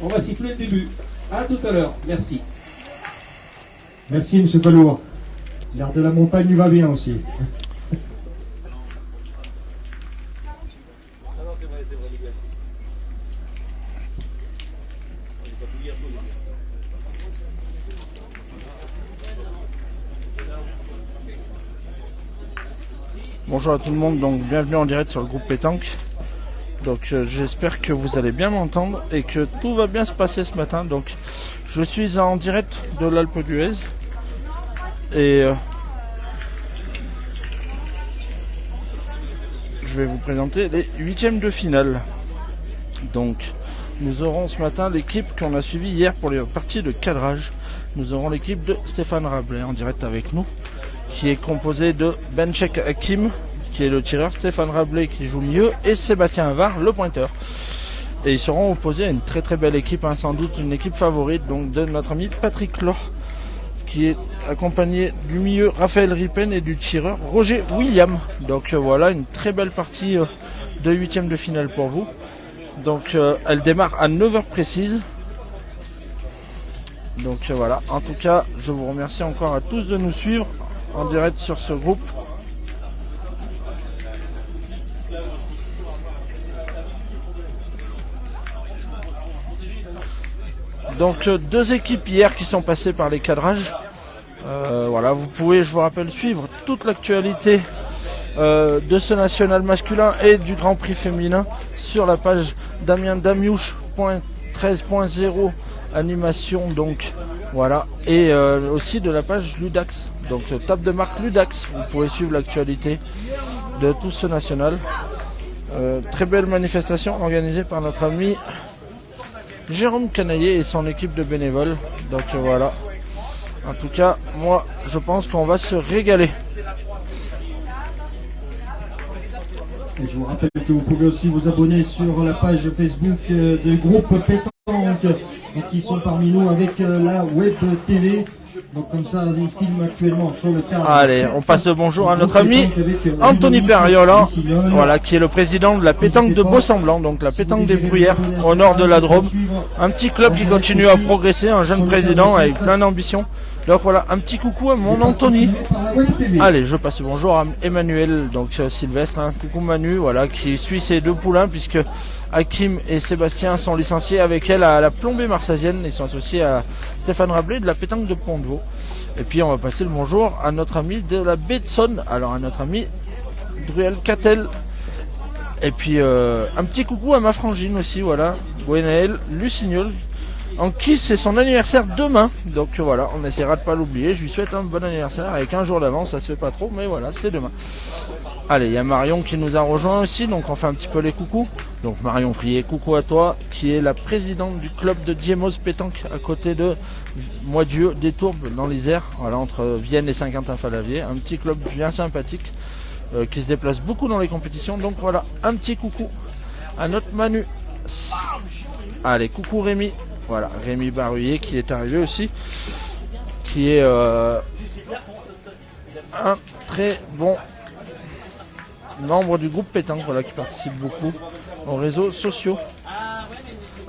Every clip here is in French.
On va siffler le début. À tout à l'heure. Merci. Merci, M. Palour. L'art de la montagne lui va bien aussi. Bonjour à tout le monde, donc bienvenue en direct sur le groupe Pétanque. Donc j'espère que vous allez bien m'entendre et que tout va bien se passer ce matin. Donc je suis en direct de l'Alpe d'Huez et je vais vous présenter les huitièmes de finale. Donc nous aurons ce matin l'équipe qu'on a suivie hier pour les parties de cadrage. Nous aurons l'équipe de Stéphane Rabelais en direct avec nous, qui est composé de Benchek Hakim, qui est le tireur, Stéphane Rabelais qui joue mieux, et Sébastien Havard, le pointeur. Et ils seront opposés à une très très belle équipe, hein, sans doute une équipe favorite donc de notre ami Patrick Laure, qui est accompagné du milieu Raphaël Ripen et du tireur Roger William. Donc voilà, une très belle partie de huitième de finale pour vous. Donc elle démarre à 9h précise. Donc voilà, en tout cas, je vous remercie encore à tous de nous suivre en direct sur ce groupe. Donc deux équipes hier qui sont passées par les cadrages. Voilà, vous pouvez, je vous rappelle, suivre toute l'actualité de ce national masculin et du Grand Prix féminin sur la page damiendamiouche.13.0 animation, donc voilà, et aussi de la page Ludax, donc table de marque Ludax. Vous pouvez suivre l'actualité de tout ce national. Très belle manifestation organisée par notre ami Jérôme Canaillé et son équipe de bénévoles. Donc voilà, en tout cas moi je pense qu'on va se régaler. Et je vous rappelle que vous pouvez aussi vous abonner sur la page Facebook du groupe Pétanque, donc qui sont parmi nous avec la Web TV. Donc comme ça, ils filment actuellement sur le cadre. Allez, on passe le bonjour à notre ami Anthony Perriola, voilà, qui est le président de la pétanque de Beau-Semblant, donc la pétanque des Bruyères, au nord de la Drôme. Un petit club qui continue à progresser, un jeune président avec plein d'ambition. Donc voilà, un petit coucou à mon Anthony. Allez, je passe le bonjour à Emmanuel, donc Sylvestre, hein. Coucou Manu, voilà, qui suit ses deux poulains, puisque Hakim et Sébastien sont licenciés avec elle à la Plombée Marsasienne. Ils sont associés à Stéphane Rabelais de la pétanque de Pont-de-Vaux. Et puis on va passer le bonjour à notre ami de la baie de Saône, alors à notre ami Druel Catel. Et puis un petit coucou à ma frangine aussi, voilà, Gwenaël Lucignol, en qui c'est son anniversaire demain. Donc voilà, on essaiera de pas l'oublier. Je lui souhaite un bon anniversaire avec un jour d'avance, ça se fait pas trop, mais voilà, c'est demain. Allez, il y a Marion qui nous a rejoint aussi, donc on fait un petit peu les coucous. Donc Marion Frier, coucou à toi, qui est la présidente du club de Diemos Pétanque à côté de Moitieu des Tourbes dans l'Isère, voilà, entre Vienne et Saint-Quentin-Falavier. Un petit club bien sympathique qui se déplace beaucoup dans les compétitions. Donc voilà, un petit coucou à notre Manu. Allez, coucou Rémi. Voilà, Rémi Baruyer qui est arrivé aussi, qui est un très bon membre du groupe Pétanque, voilà, qui participe beaucoup aux réseaux sociaux.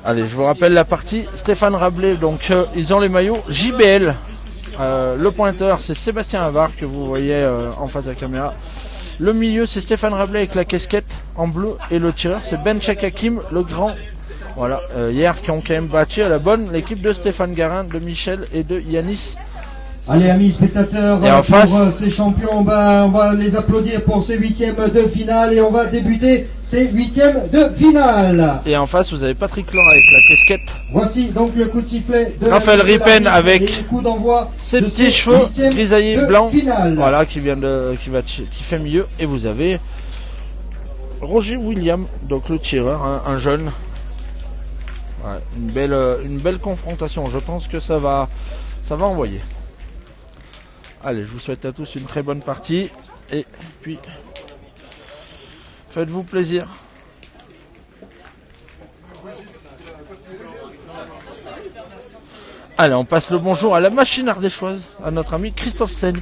Allez, je vous rappelle la partie Stéphane Rabelais, donc ils ont les maillots JBL. Le pointeur c'est Sébastien Havard que vous voyez en face de la caméra. Le milieu c'est Stéphane Rabelais avec la casquette en bleu, et le tireur c'est Benchek Hakim, le grand. Voilà, hier qui ont quand même battu à la bonne l'équipe de Stéphane Garin, de Michel et de Yanis. Allez amis spectateurs, et en face, pour ces champions, on va les applaudir pour ces huitièmes de finale, et on va débuter ces huitièmes de finale. Et en face vous avez Patrick Laure avec la casquette. Voici donc le coup de sifflet de Raphaël Ripen avec ses de petits cheveux grisaillés blancs, finale. voilà, qui fait mieux. Et vous avez Roger William, donc le tireur, hein, un jeune. Ouais, une belle confrontation. Je pense que ça va envoyer. Allez, je vous souhaite à tous une très bonne partie. Et puis, faites-vous plaisir. Allez, on passe le bonjour à la machine ardéchoise, à notre ami Christophe Sen.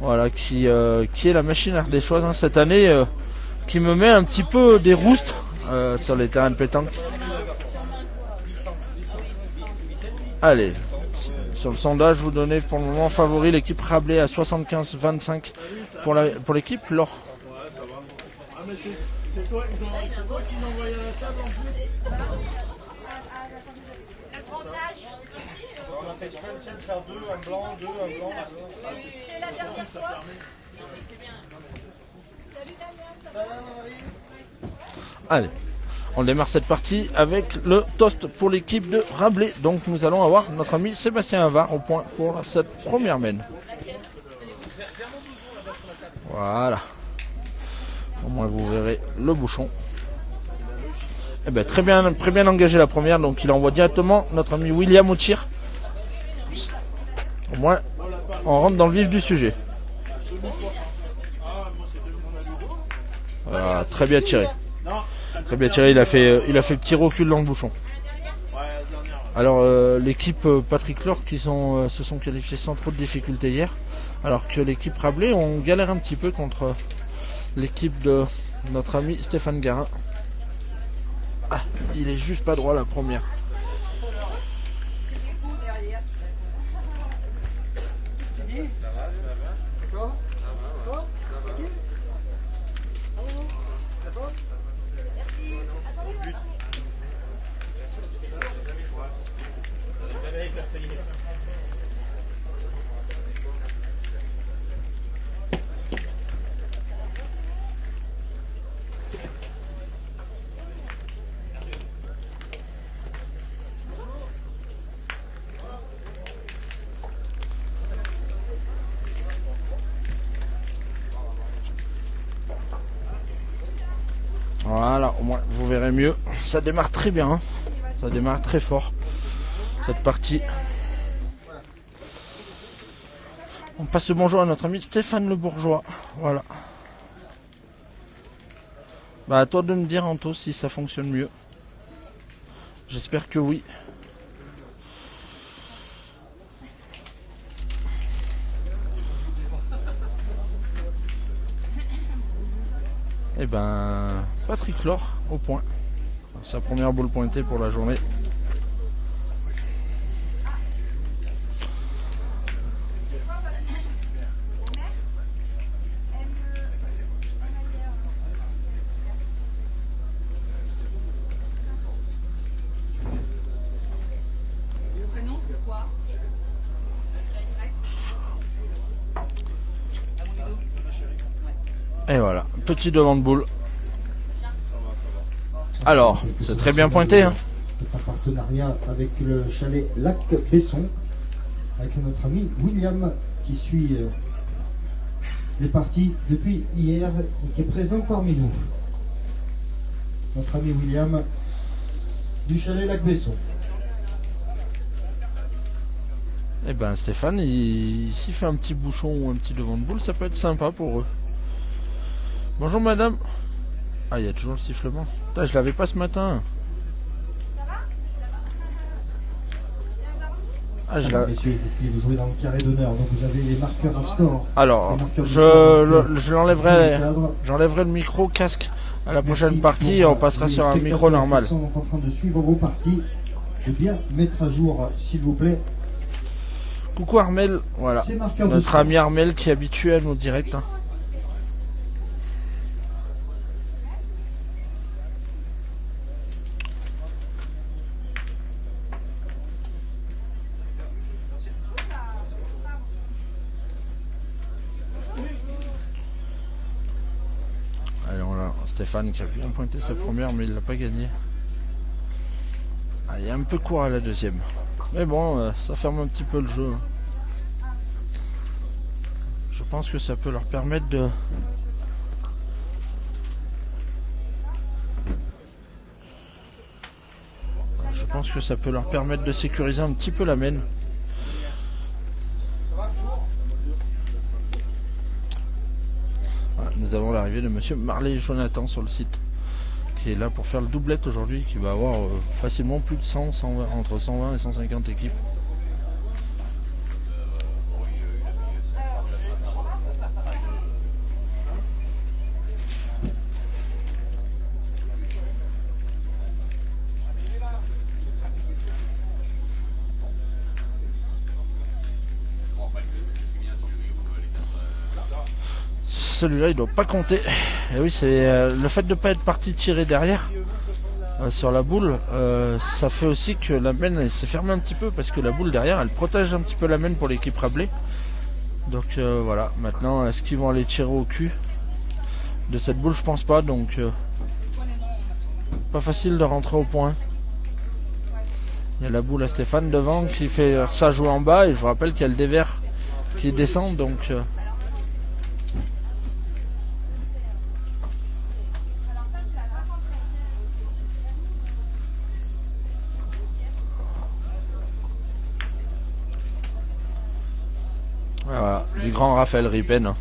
Voilà, qui est la machine ardéchoise, hein, cette année, qui me met un petit peu des roustes sur les terrains de pétanque. Allez, sur le sondage, vous donnez pour le moment favori l'équipe Rabelais à 75-25 pour l'équipe Laure. C'est toi qui l'as envoyé à la table en plus. On a fait exprès de faire deux, un blanc, un blanc. C'est la dernière fois. Allez, on démarre cette partie avec le toast pour l'équipe de Rabelais. Donc nous allons avoir notre ami Sébastien Havard au point pour cette première mène. Voilà. Au moins vous verrez le bouchon. Eh ben, très bien engagé la première, donc il envoie directement notre ami William au tir. Au moins, on rentre dans le vif du sujet. Voilà, très bien tiré. Très bien tiré, il a fait petit recul dans le bouchon. Alors l'équipe Patrick Laure qui se sont qualifiés sans trop de difficultés hier, alors que l'équipe Rabelais on galère un petit peu contre l'équipe de notre ami Stéphane Garin. Ah, il est juste pas droit la première. Voilà, au moins vous verrez mieux. Ça démarre très bien, hein. Ça démarre très fort cette partie. On passe le bonjour à notre ami Stéphane Le Bourgeois. Voilà. Bah à toi de me dire Anto si ça fonctionne mieux. J'espère que oui. Et ben Patrick Laure au point. Sa première boule pointée pour la journée. Le prénom c'est quoi? Et voilà, petit devant de boule. Alors, c'est très bien pointé, hein. C'est un partenariat avec le chalet Lac Besson, avec notre ami William qui suit les parties depuis hier et qui est présent parmi nous. Notre ami William du chalet Lac Besson. Et ben Stéphane, s'il fait un petit bouchon ou un petit devant de boule, ça peut être sympa pour eux. Bonjour madame. Ah, il y a toujours le sifflement. Putain, je l'avais pas ce matin. Ah, Messieurs, vous jouez dans le carré d'honneur, donc vous avez les marqueurs de score. Alors, j'enlèverai le micro casque à la prochaine partie et on passera sur un micro normal. Ils sont en train de suivre vos parties. De bien mettre à jour, s'il vous plaît. Coucou Armel, voilà. Notre ami Armel qui est habitué à nos directs. Hein. Stéphane qui a bien pointé sa première mais il l'a pas gagné. Ah, il est un peu court à la deuxième. Mais bon, ça ferme un petit peu le jeu. Je pense que ça peut leur permettre de... Je pense que ça peut leur permettre de sécuriser un petit peu la mène. Nous avons l'arrivée de monsieur Marley Jonathan sur le site qui est là pour faire le doublette aujourd'hui, qui va avoir facilement plus de 100, 120, entre 120 et 150 équipes. celui-là il doit pas compter. Et oui, c'est le fait de ne pas être parti tirer derrière sur la boule, ça fait aussi que la main elle s'est fermée un petit peu parce que la boule derrière elle protège un petit peu la main pour l'équipe Rabelais. Donc voilà, maintenant est-ce qu'ils vont aller tirer au cul de cette boule? Je pense pas, donc pas facile de rentrer au point. Il y a la boule à Stéphane devant qui fait ça jouer en bas, et je vous rappelle qu'il y a le dévers qui descend, donc voilà, du grand Raphaël Ripen.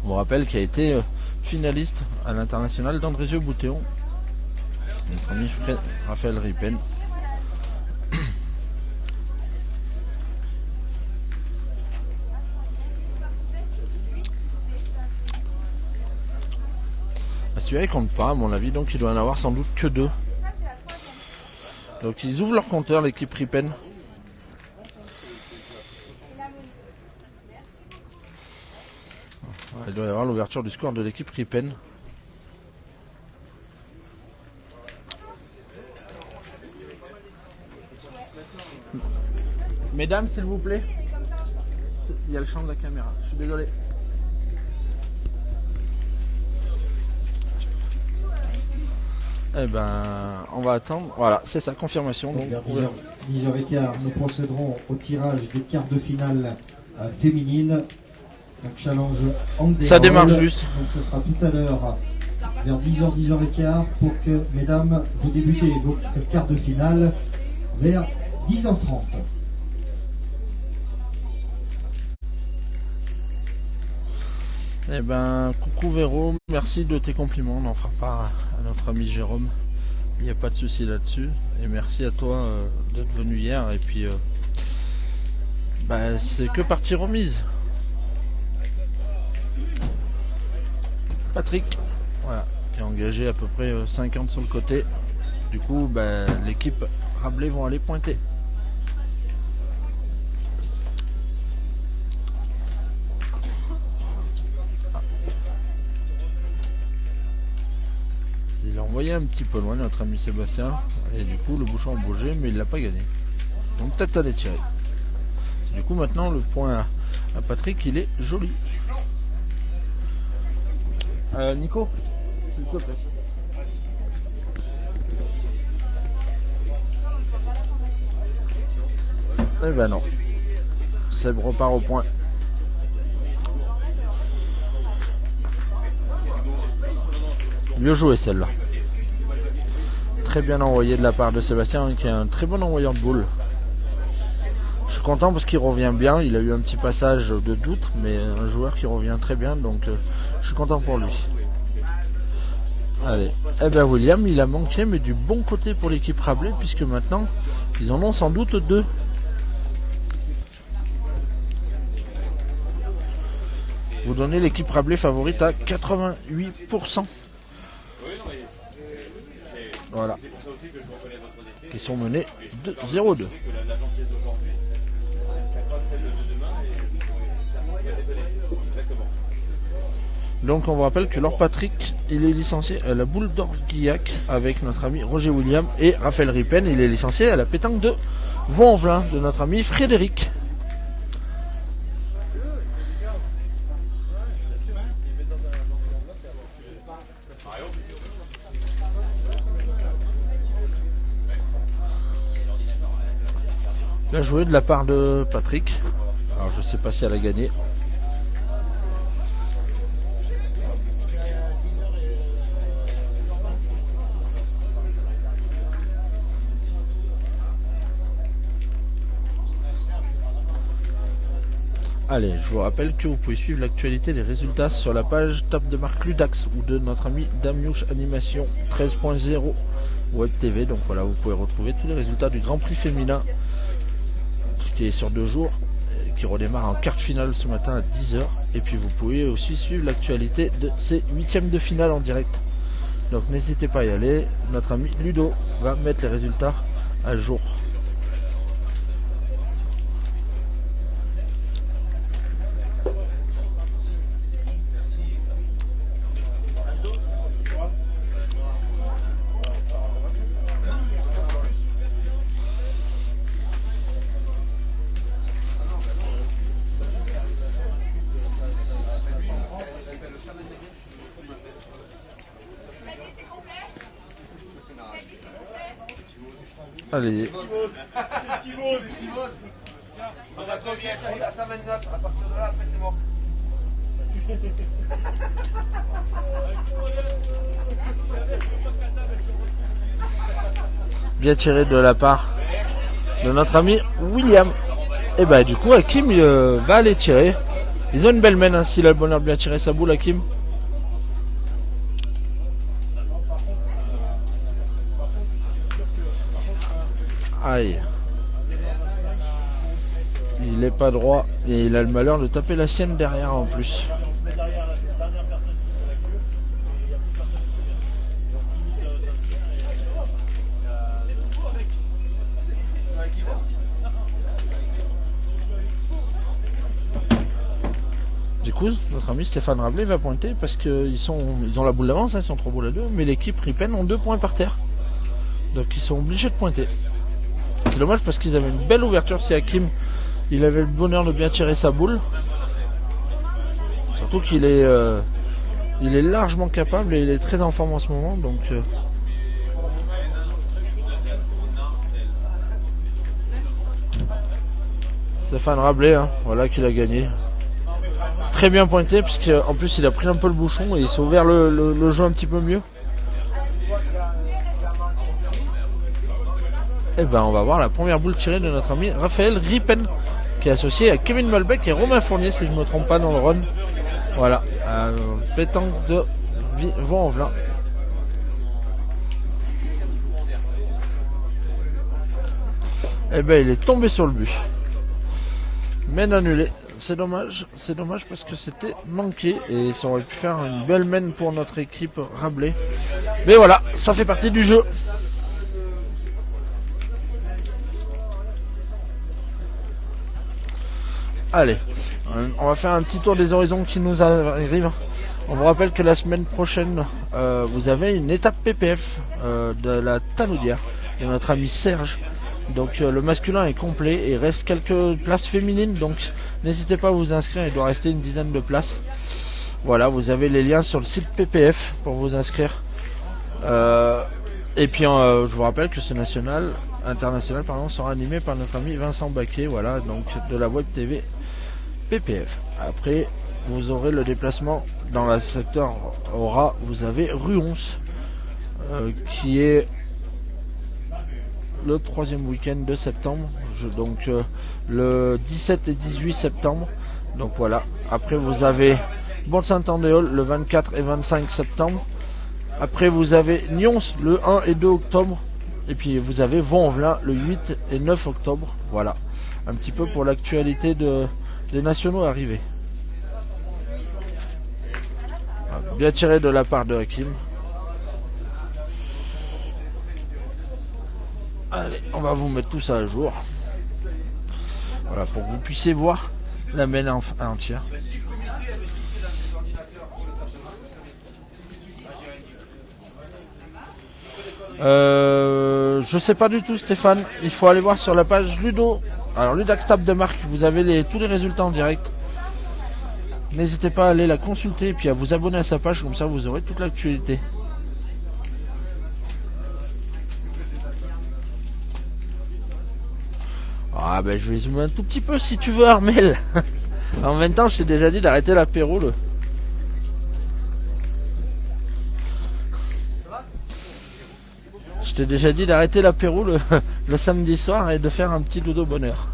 On vous rappelle qu'il a été finaliste à l'international d'Andrézieux-Boutéon. Notre ami Raphaël Ripen. Celui-là il compte pas à mon avis, donc il doit en avoir sans doute que 2. Donc ils ouvrent leur compteur, l'équipe Ripen. Il doit y avoir l'ouverture du score de l'équipe Ripen. Mesdames, s'il vous plaît. Il y a le champ de la caméra, je suis désolé. Eh ben, on va attendre. Voilà, c'est sa confirmation. Donc, vers 10h15, nous procéderons au tirage des quarts de finale féminines. Donc challenge handball. Ça démarre juste. Donc ce sera tout à l'heure vers 10h, 10h15 pour que, mesdames, vous débutez vos quarts de finale vers 10h30. Eh ben, coucou Véro, merci de tes compliments, on en fera part à notre ami Jérôme, il n'y a pas de souci là-dessus, et merci à toi d'être venu hier, et puis bah, c'est que partie remise. Patrick, voilà, qui a engagé à peu près 50 sur le côté, du coup bah, l'équipe Rabelais vont aller pointer. Il a envoyé un petit peu loin notre ami Sébastien, et du coup le bouchon a bougé, mais il l'a pas gagné. Donc peut-être aller tirer. Du coup maintenant le point à Patrick il est joli. Nico, s'il te plaît. Eh ben non. Seb repart au point. Mieux joué celle-là. Très bien envoyé de la part de Sébastien, qui est un très bon envoyeur de boule. Je suis content parce qu'il revient bien. Il a eu un petit passage de doute, mais un joueur qui revient très bien, donc je suis content pour lui. Allez, eh ben William, il a manqué, mais du bon côté pour l'équipe Rabelais, puisque maintenant ils en ont sans doute 2. Vous donnez l'équipe Rabelais favorite à 88%. Voilà. Qui sont menés 0-2. Donc on vous rappelle que Laure Patrick, il est licencié à la boule d'Orguillac avec notre ami Roger William, et Raphaël Ripen, il est licencié à la pétanque de Vaux-en-Velin de notre ami Frédéric. Bien joué de la part de Patrick. Alors je sais pas si elle a gagné. Allez, je vous rappelle que vous pouvez suivre l'actualité des résultats sur la page Table de marque Ludax ou de notre ami Damiouche Animation 13.0 Web TV. Donc voilà, vous pouvez retrouver tous les résultats du Grand Prix féminin qui est sur 2 jours, qui redémarre en quart de finale ce matin à 10h. Et puis vous pouvez aussi suivre l'actualité de ces 8e de finale en direct. Donc n'hésitez pas à y aller. Notre ami Ludo va mettre les résultats à jour. Allez. On a combien? On a 129. À partir de là, après c'est mort. Bien tiré de la part de notre ami William. Et bah du coup Hakim va aller tirer. Ils ont une belle main, hein, s'il a le bonheur de bien tirer sa boule, Hakim. Aïe. Il est pas droit et il a le malheur de taper la sienne derrière en plus. Du coup, notre ami Stéphane Rabelais va pointer parce qu'ils ont la boule d'avance, hein, ils sont 3 boules à 2, mais l'équipe Ripen ont 2 points par terre. Donc ils sont obligés de pointer. C'est dommage parce qu'ils avaient une belle ouverture. Si Hakim, il avait le bonheur de bien tirer sa boule. Surtout qu'il est, il est largement capable et il est très en forme en ce moment. Donc Stéphane Rabelais, hein, voilà qu'il a gagné. Très bien pointé puisqu'en plus il a pris un peu le bouchon et il s'est ouvert le jeu un petit peu mieux. Et ben on va voir la première boule tirée de notre ami Raphaël Ripen, qui est associé à Kevin Malbec et Romain Fournier, si je ne me trompe pas, dans le run. Voilà, pétanque de Vaux-en-Velin. Et ben il est tombé sur le but. Mène annulée. C'est dommage parce que c'était manqué et ça aurait pu faire une belle mène pour notre équipe Rabelais. Mais voilà, ça fait partie du jeu. Allez, on va faire un petit tour des horizons qui nous arrivent. On vous rappelle que la semaine prochaine, vous avez une étape PPF de la Tanaudière de notre ami Serge. Donc le masculin est complet et il reste quelques places féminines. Donc n'hésitez pas à vous inscrire, il doit rester une dizaine de places. Voilà, vous avez les liens sur le site PPF pour vous inscrire. Et puis je vous rappelle que ce international sera animé par notre ami Vincent Baquet, voilà, donc de la Web TV PPF. Après, vous aurez le déplacement dans le secteur Aura, vous avez Ruons, qui est le 3e week-end de septembre, donc le 17 et 18 septembre. Donc voilà, après vous avez Bon-Saint-Andéol le 24 et 25 septembre. Après vous avez Nyons le 1 et 2 octobre. Et puis vous avez Vaux-en-Velin le 8 et 9 octobre. Voilà, un petit peu pour l'actualité des nationaux arrivés. Bien tiré de la part de Hakim. Allez, on va vous mettre tout ça à jour. Voilà, pour que vous puissiez voir la mène entière. Je sais pas du tout, Stéphane. Il faut aller voir sur la page Ludo. Alors Ludax Table de Marque, vous avez tous les résultats en direct. N'hésitez pas à aller la consulter et puis à vous abonner à sa page, comme ça vous aurez toute l'actualité. Ah ben je vais zoomer un tout petit peu si tu veux, Armel. En même temps, je t'ai déjà dit d'arrêter l'apéro. Je t'ai déjà dit d'arrêter l'apéro le samedi soir et de faire un petit dodo bonheur.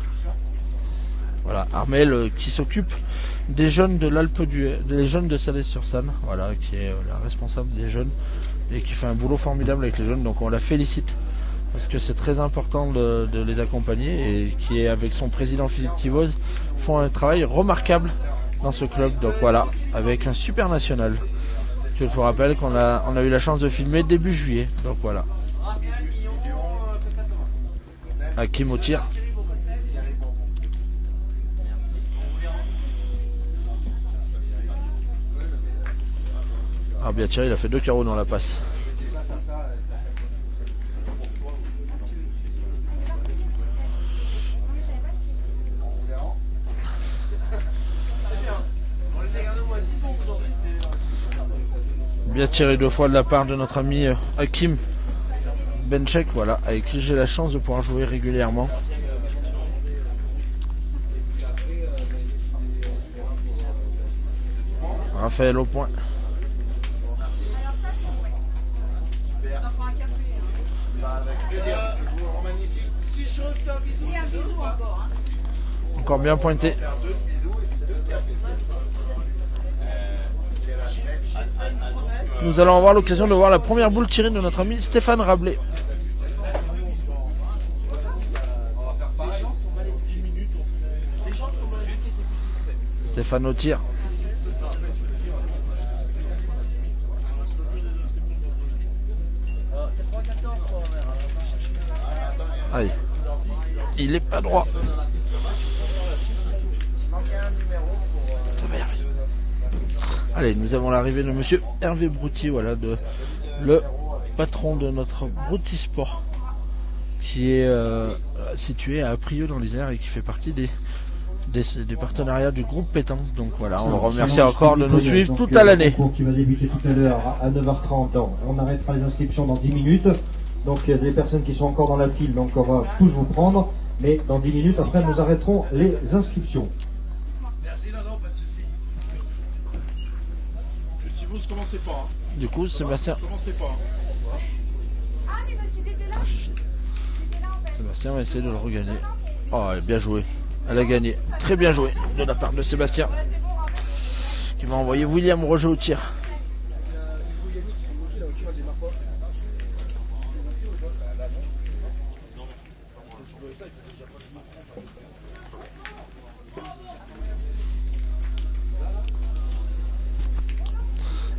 Voilà, Armel qui s'occupe des jeunes de l'Alpe d'Huez, des jeunes de Salé-sur-Sanne, voilà, qui est la responsable des jeunes et qui fait un boulot formidable avec les jeunes, donc on la félicite parce que c'est très important de les accompagner et qui est avec son président Philippe Tivoz font un travail remarquable dans ce club. Donc voilà, avec un super national que je vous rappelle qu'on a eu la chance de filmer début juillet. Donc voilà. Hakim au tir. Ah bien tiré, il a fait 2 carreaux dans la passe. Bien tiré 2 fois de la part de notre ami Hakim. Benchek, voilà, avec qui j'ai la chance de pouvoir jouer régulièrement. Raphaël au point. Encore bien pointé. Nous allons avoir l'occasion de voir la première boule tirée de notre ami Stéphane Rabelais. Stéphane au tir. Aïe. Il est pas droit. Ça va y arriver. Allez, nous avons l'arrivée de monsieur Hervé Brouty, voilà, le patron de notre Brouty Sport, qui est situé à Prieux dans l'Isère et qui fait partie des partenariats du groupe Pétanque. Donc voilà, on le remercie encore de nous suivre toute l'année. Le concours qui va débuter tout à l'heure à 9h30. On arrêtera les inscriptions dans 10 minutes. Donc il y a des personnes qui sont encore dans la file, donc on va tous vous prendre. Mais dans 10 minutes, après, nous arrêterons les inscriptions. Merci, non, pas de souci. Si vous ne commencez pas. Hein. Du coup, Sébastien. Commencez pas. Hein. Ah, mais parce qu'ils étaient là. Sébastien va essayer de le regagner. Oh, elle a bien joué. Elle a gagné. Très bien joué de la part de Sébastien. Qui va envoyer William Roger au tir.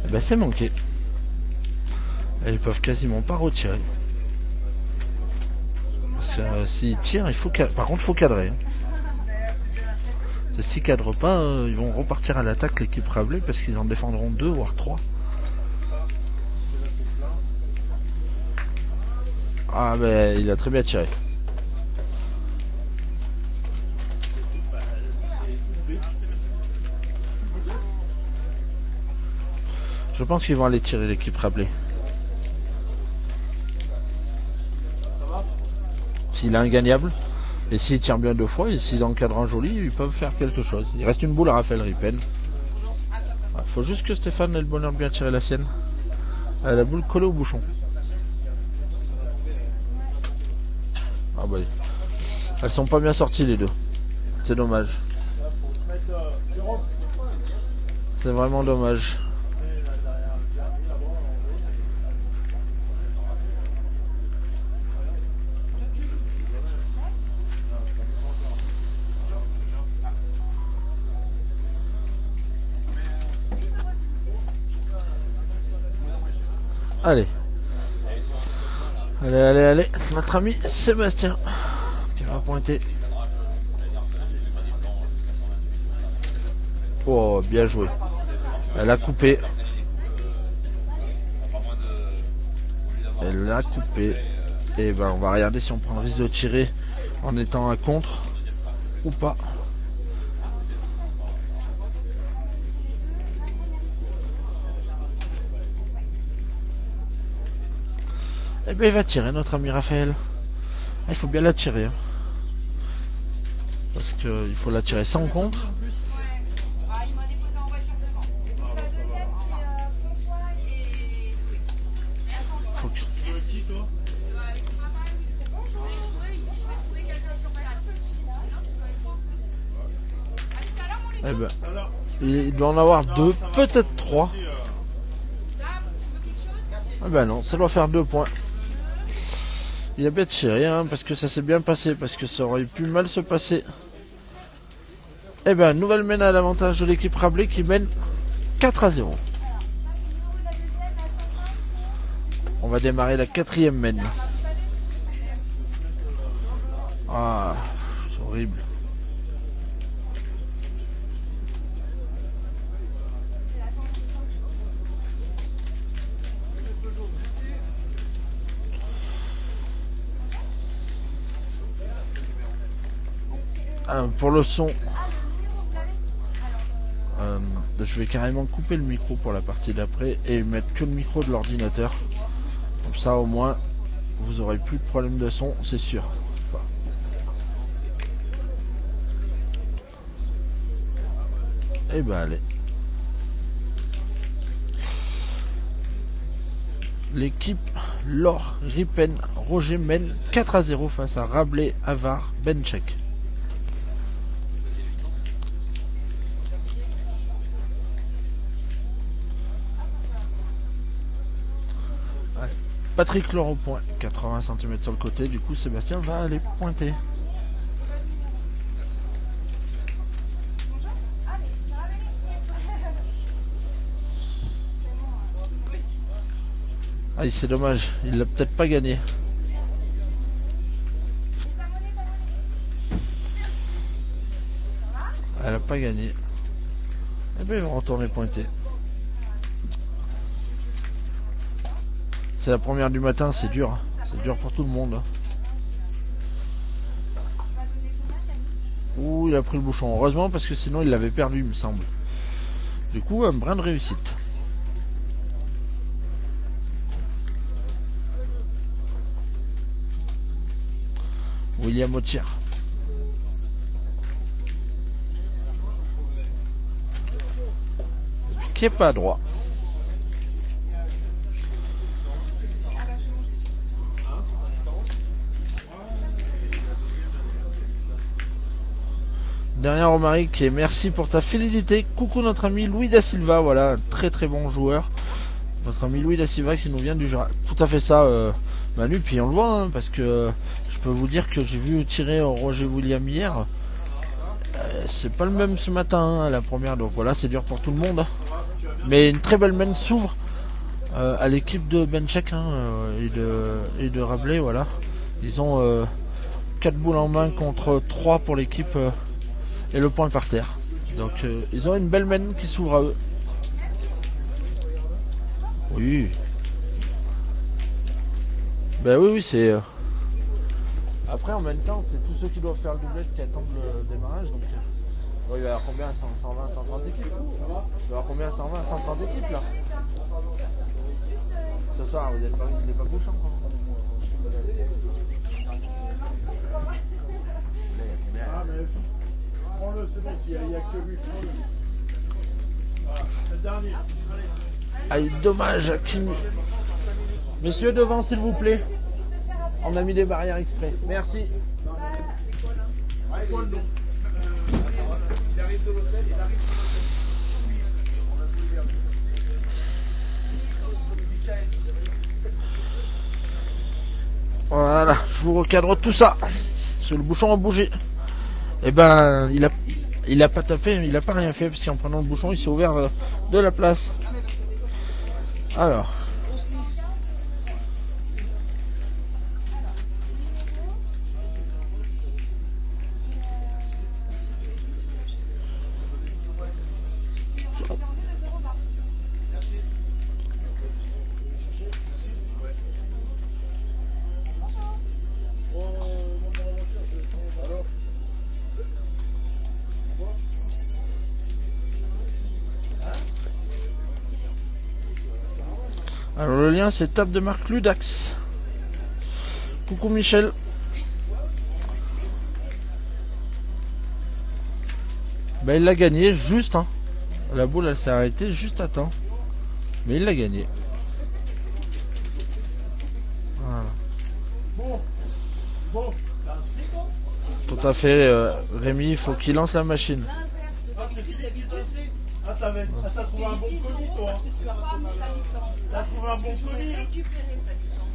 Eh ben, c'est manqué. Et ils peuvent quasiment pas retirer. Parce que s'ils tirent, il faut par contre il faut cadrer. S'ils cadrent pas, ils vont repartir à l'attaque l'équipe Rabelais parce qu'ils en défendront 2 voire 3. Ah ben il a très bien tiré. Je pense qu'ils vont aller tirer l'équipe Rabelais. S'il est ingagnable, et s'il tire bien 2 fois, et s'ils encadrent un joli, ils peuvent faire quelque chose. Il reste une boule à Raphaël Ripen. Il faut juste que Stéphane ait le bonheur de bien tirer la sienne. La boule collée au bouchon. Ah bah, elles sont pas bien sorties les deux. C'est dommage. C'est vraiment dommage. Allez. Allez. Notre ami Sébastien qui va pointer. Oh, bien joué. Elle a coupé. Elle l'a coupé. Et ben on va regarder si on prend le risque de tirer en étant à contre ou pas. Eh bien il va tirer notre ami Raphaël. Ah, il faut bien la tirer. Hein. Parce qu'il faut la tirer sans contre. Il m'a déposé en voiture devant. La deuxième, c'est François et... Faut que... Qui toi? Bonjour. Oui, je vais trouver quelqu'un sur place. À tout à l'heure, mon Eh ben, Alors, il doit en avoir 2, peut-être 3. Ah ben non, ça doit faire 2 points. Il a bien tiré, hein, parce que ça s'est bien passé, parce que ça aurait pu mal se passer. Eh ben, nouvelle mène à l'avantage de l'équipe Rabelais qui mène 4-0. On va démarrer la 4e mène. Ah, c'est horrible. Pour le son, je vais carrément couper le micro pour la partie d'après et mettre que le micro de l'ordinateur. Comme ça au moins vous aurez plus de problème de son, c'est sûr. Et ben allez. L'équipe Laure Ripen Roger mène 4-0 face à Rabelais Avar Benchek. Patrick Laure au point, 80 cm sur le côté, du coup Sébastien va aller pointer. Ah, c'est dommage, il l'a peut-être pas gagné. Elle a pas gagné. Eh bien, ils vont retourner pointer. C'est la première du matin, c'est dur. C'est dur pour tout le monde. Ouh, il a pris le bouchon. Heureusement, parce que sinon il l'avait perdu, il me semble. Du coup, un brin de réussite. William au tir. Qui est pas droit. Dernière Romaric et merci pour ta fidélité. Coucou notre ami Louis da Silva, voilà, un très très bon joueur. Notre ami Louis da Silva qui nous vient du Jura. Tout à fait ça, Manu, puis on le voit, hein, parce que je peux vous dire que j'ai vu tirer Roger William hier. C'est pas le même ce matin, hein, la première, donc voilà, c'est dur pour tout le monde. Hein. Mais une très belle main s'ouvre à l'équipe de Benchek et de Rabelais, voilà. Ils ont 4 boules en main contre 3 pour l'équipe et le point par terre. Donc ils ont une belle main qui s'ouvre à eux. Oui. Ben oui, c'est... Après, en même temps, c'est tous ceux qui doivent faire le doublet qui attendent le démarrage. Donc, il va y avoir combien 120, 130 équipes. Il va y avoir combien 120, 130 équipes là. Ce soir, vous n'êtes pas, pas couchant quoi. Prends-le, c'est bon, il n'y a que lui, prends-le. Voilà, le dernier. Aïe, dommage, Kim. Messieurs, devant, s'il vous plaît. On a mis des barrières exprès. Merci. Il arrive de l'hôtel, il arrive de l'hôtel. Voilà, je vous recadre tout ça. Parce que le bouchon a bougé. Et ben, il a pas tapé, il a pas rien fait, parce qu'en prenant le bouchon, il s'est ouvert de la place. Alors. Alors le lien c'est table de marque Ludax. Coucou Michel. Bah il l'a gagné juste hein. La boule elle s'est arrêtée juste à temps. Mais il l'a gagné. Voilà. Tout à fait Rémi, il faut qu'il lance la machine. Ah, t'as trouvé un bon colis, toi. Parce que tu vas pas amener ta licence. T'as trouvé un bon Je vais colis. récupérer ta licence.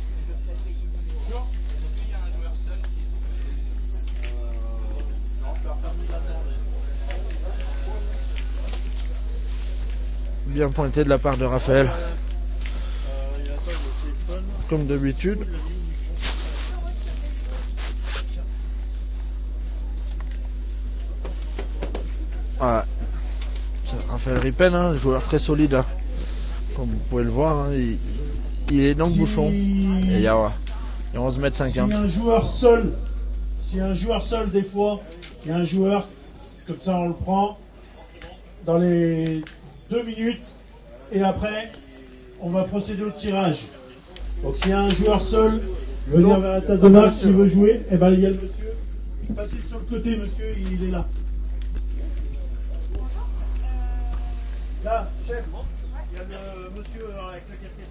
Est-ce qu'il y a un joueur seul qui se... Non, personne ne l'attendait. Bien pointé de la part de Raphaël. Il y a pas de téléphone. Comme d'habitude. Voilà. Raphaël Ripen, hein, joueur très solide. Hein. Comme vous pouvez le voir, hein, il est dans le bouchon. Et il y a 11 mètres 50. Si un joueur seul, des fois, il y a un joueur, comme ça on le prend dans les 2 minutes et après on va procéder au tirage. Donc s'il y a un joueur seul, Venir vers la table de marque s'il veut jouer. Eh ben, il y a le monsieur. Passez sur le côté, monsieur, il est là. Là, chef, il y a le monsieur avec la casquette.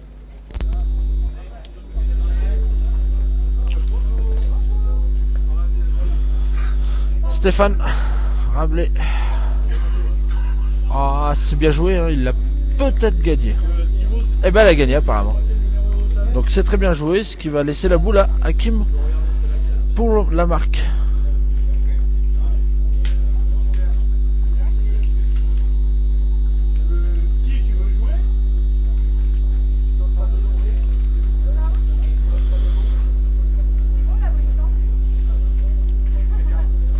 Stéphane Rabelais. Ah, c'est bien joué, hein, il l'a peut-être gagné. Eh ben, elle a gagné apparemment. Donc c'est très bien joué, ce qui va laisser la boule à Hakim pour la marque.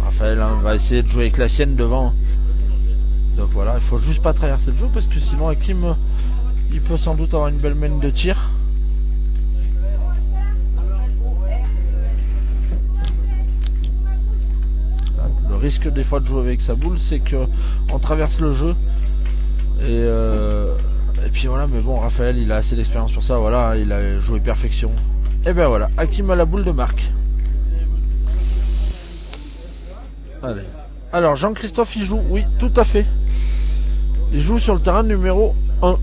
Raphaël va essayer de jouer avec la sienne devant. Donc voilà, il faut juste pas traverser le jeu parce que sinon Hakim il peut sans doute avoir une belle main de tir. Le risque des fois de jouer avec sa boule, c'est que on traverse le jeu et puis voilà. Mais bon, Raphaël il a assez d'expérience pour ça, voilà, il a joué perfection. Et ben voilà, Hakim a la boule de marque. Allez. Alors Jean-Christophe il joue, oui tout à fait. Il joue sur le terrain numéro 1.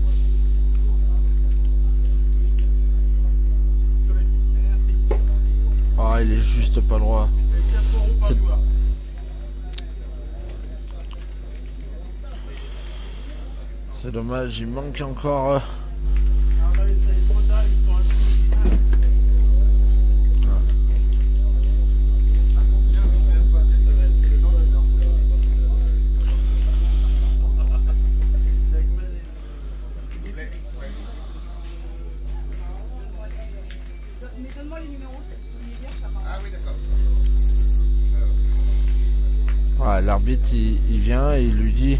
Ah, il est juste pas droit. C'est dommage, il manque encore. Mais donne-moi les numéros, si tu peux me les dire, ça va. Ah oui, d'accord. Ouais, l'arbitre il vient et il lui dit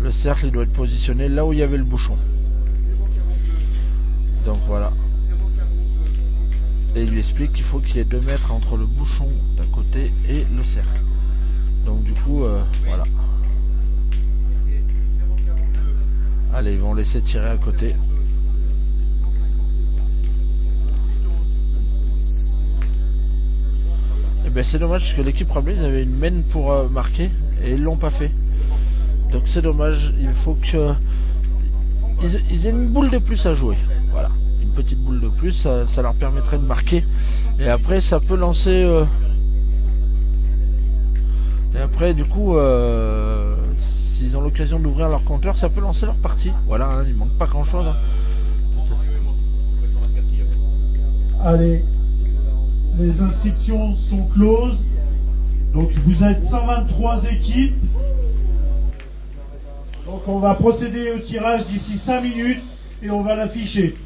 le cercle il doit être positionné là où il y avait le bouchon. Donc voilà. Et il lui explique qu'il faut qu'il y ait 2 mètres entre le bouchon d'un côté et le cercle. Donc du coup, voilà. Allez, ils vont laisser tirer à côté. Et ben c'est dommage parce que l'équipe Rabelais ils avaient une main pour marquer et ils l'ont pas fait. Donc c'est dommage, il faut que ils aient une boule de plus à jouer. Voilà, une petite boule de plus, ça leur permettrait de marquer. Et après ça peut lancer. Et après du coup, s'ils ont l'occasion d'ouvrir leur compteur, ça peut lancer leur partie. Voilà, hein, il manque pas grand chose. Hein. Allez, les inscriptions sont closes. Donc vous êtes 123 équipes. Donc on va procéder au tirage d'ici 5 minutes et on va l'afficher.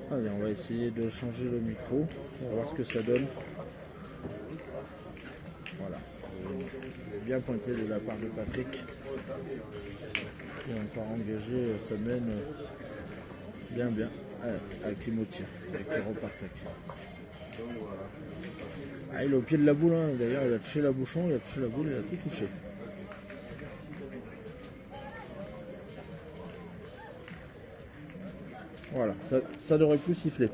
Allez, on va essayer de changer le micro, on va voir ce que ça donne. Voilà, vous avez bien pointé de la part de Patrick, qui a encore engagé sa mène bien. Hakim au tir, avec qui repart Hakim. Ah, il est au pied de la boule, hein. D'ailleurs il a touché la bouchon, il a touché la boule, il a tout touché. Voilà, ça n'aurait plus sifflé.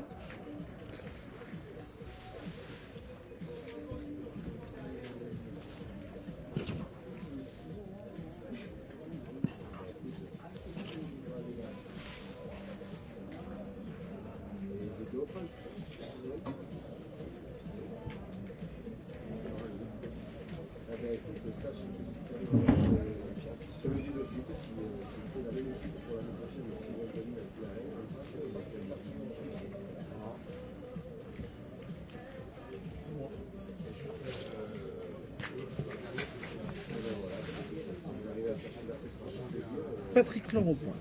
Patrick Laure au point.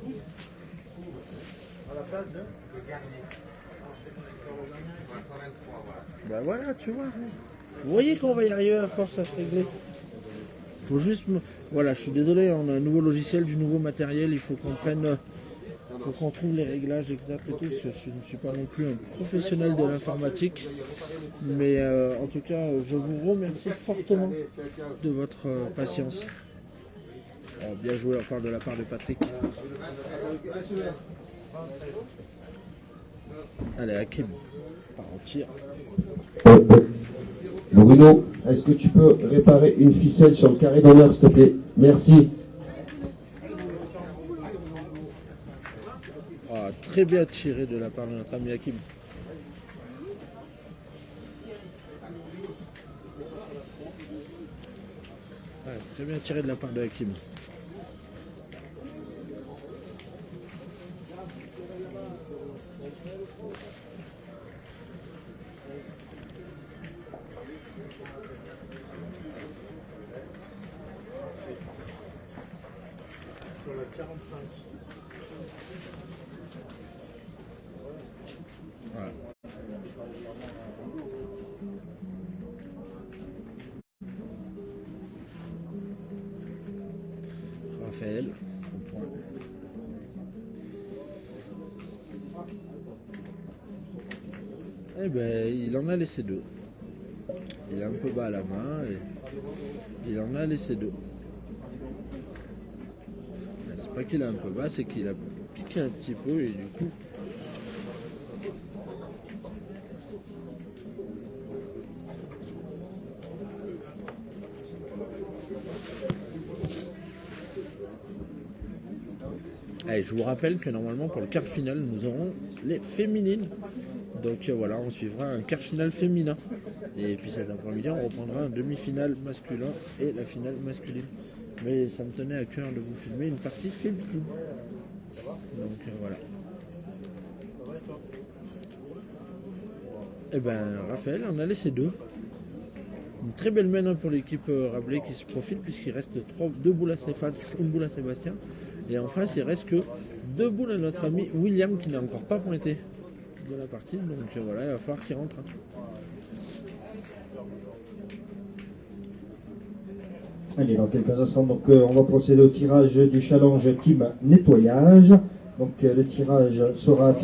Bah voilà, tu vois. Vous voyez qu'on va y arriver à force à se régler. Faut juste... Voilà, je suis désolé, on a un nouveau logiciel, du nouveau matériel, il faut qu'on prenne... faut qu'on trouve les réglages exacts et tout, parce que je ne suis pas non plus un professionnel de l'informatique. Mais en tout cas, je vous remercie fortement de votre patience. Bien joué encore de la part de Patrick. Allez, Hakim, part en tir. Bruno, est-ce que tu peux réparer une ficelle sur le carré d'honneur, s'il te plaît? Merci. Très bien tiré de la part de notre ami Hakim. Très bien tiré de la part de Hakim. Voilà. Raphaël au point. Eh ben, il en a laissé deux. Il est un peu bas à la main et il en a laissé deux. C'est pas qu'il est un peu bas, c'est qu'il a piqué un petit peu et du coup. Allez, je vous rappelle que normalement pour le quart final, nous aurons les féminines. Donc voilà, on suivra un quart final féminin. Et puis cet après-midi, on reprendra un demi-finale masculin et la finale masculine. Mais ça me tenait à cœur de vous filmer une partie féminine. Donc voilà. Et ben Raphaël en a laissé deux. Une très belle mène pour l'équipe Rabelais qui se profile puisqu'il reste deux boules à Stéphane, une boule à Sébastien. Et en face, il reste que deux boules à notre ami William qui n'a encore pas pointé de la partie. Donc voilà, il va falloir qu'il rentre. Allez, dans quelques instants, donc, on va procéder au tirage du challenge Team Nettoyage. Donc le tirage sera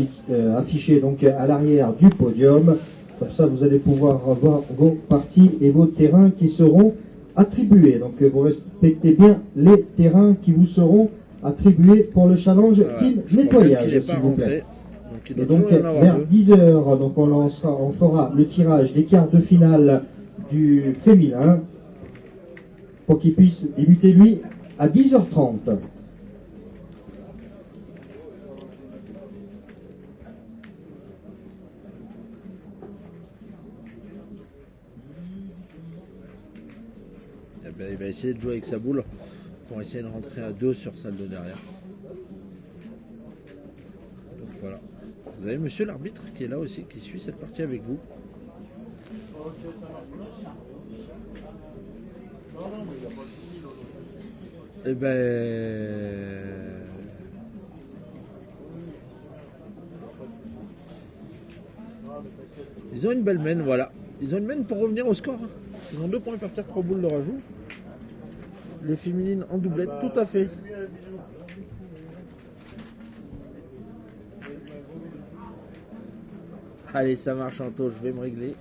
affiché donc à l'arrière du podium. Comme ça, vous allez pouvoir voir vos parties et vos terrains qui seront attribués. Donc vous respectez bien les terrains qui vous seront attribués pour le challenge Team Nettoyage, s'il vous plaît. Et donc vers 10h, donc on fera le tirage des quarts de finale du féminin pour qu'il puisse débuter lui à 10h30. Il va essayer de jouer avec sa boule pour essayer de rentrer à 2 sur celle de derrière. Donc voilà. Vous avez monsieur l'arbitre qui est là aussi, qui suit cette partie avec vous. Eh ben... Ils ont une belle mène, voilà. Ils ont une mène pour revenir au score. Ils ont 2 points à partir de 3 boules de rajout. Les féminines en doublette, tout à fait. Allez, ça marche Anto, je vais me régler.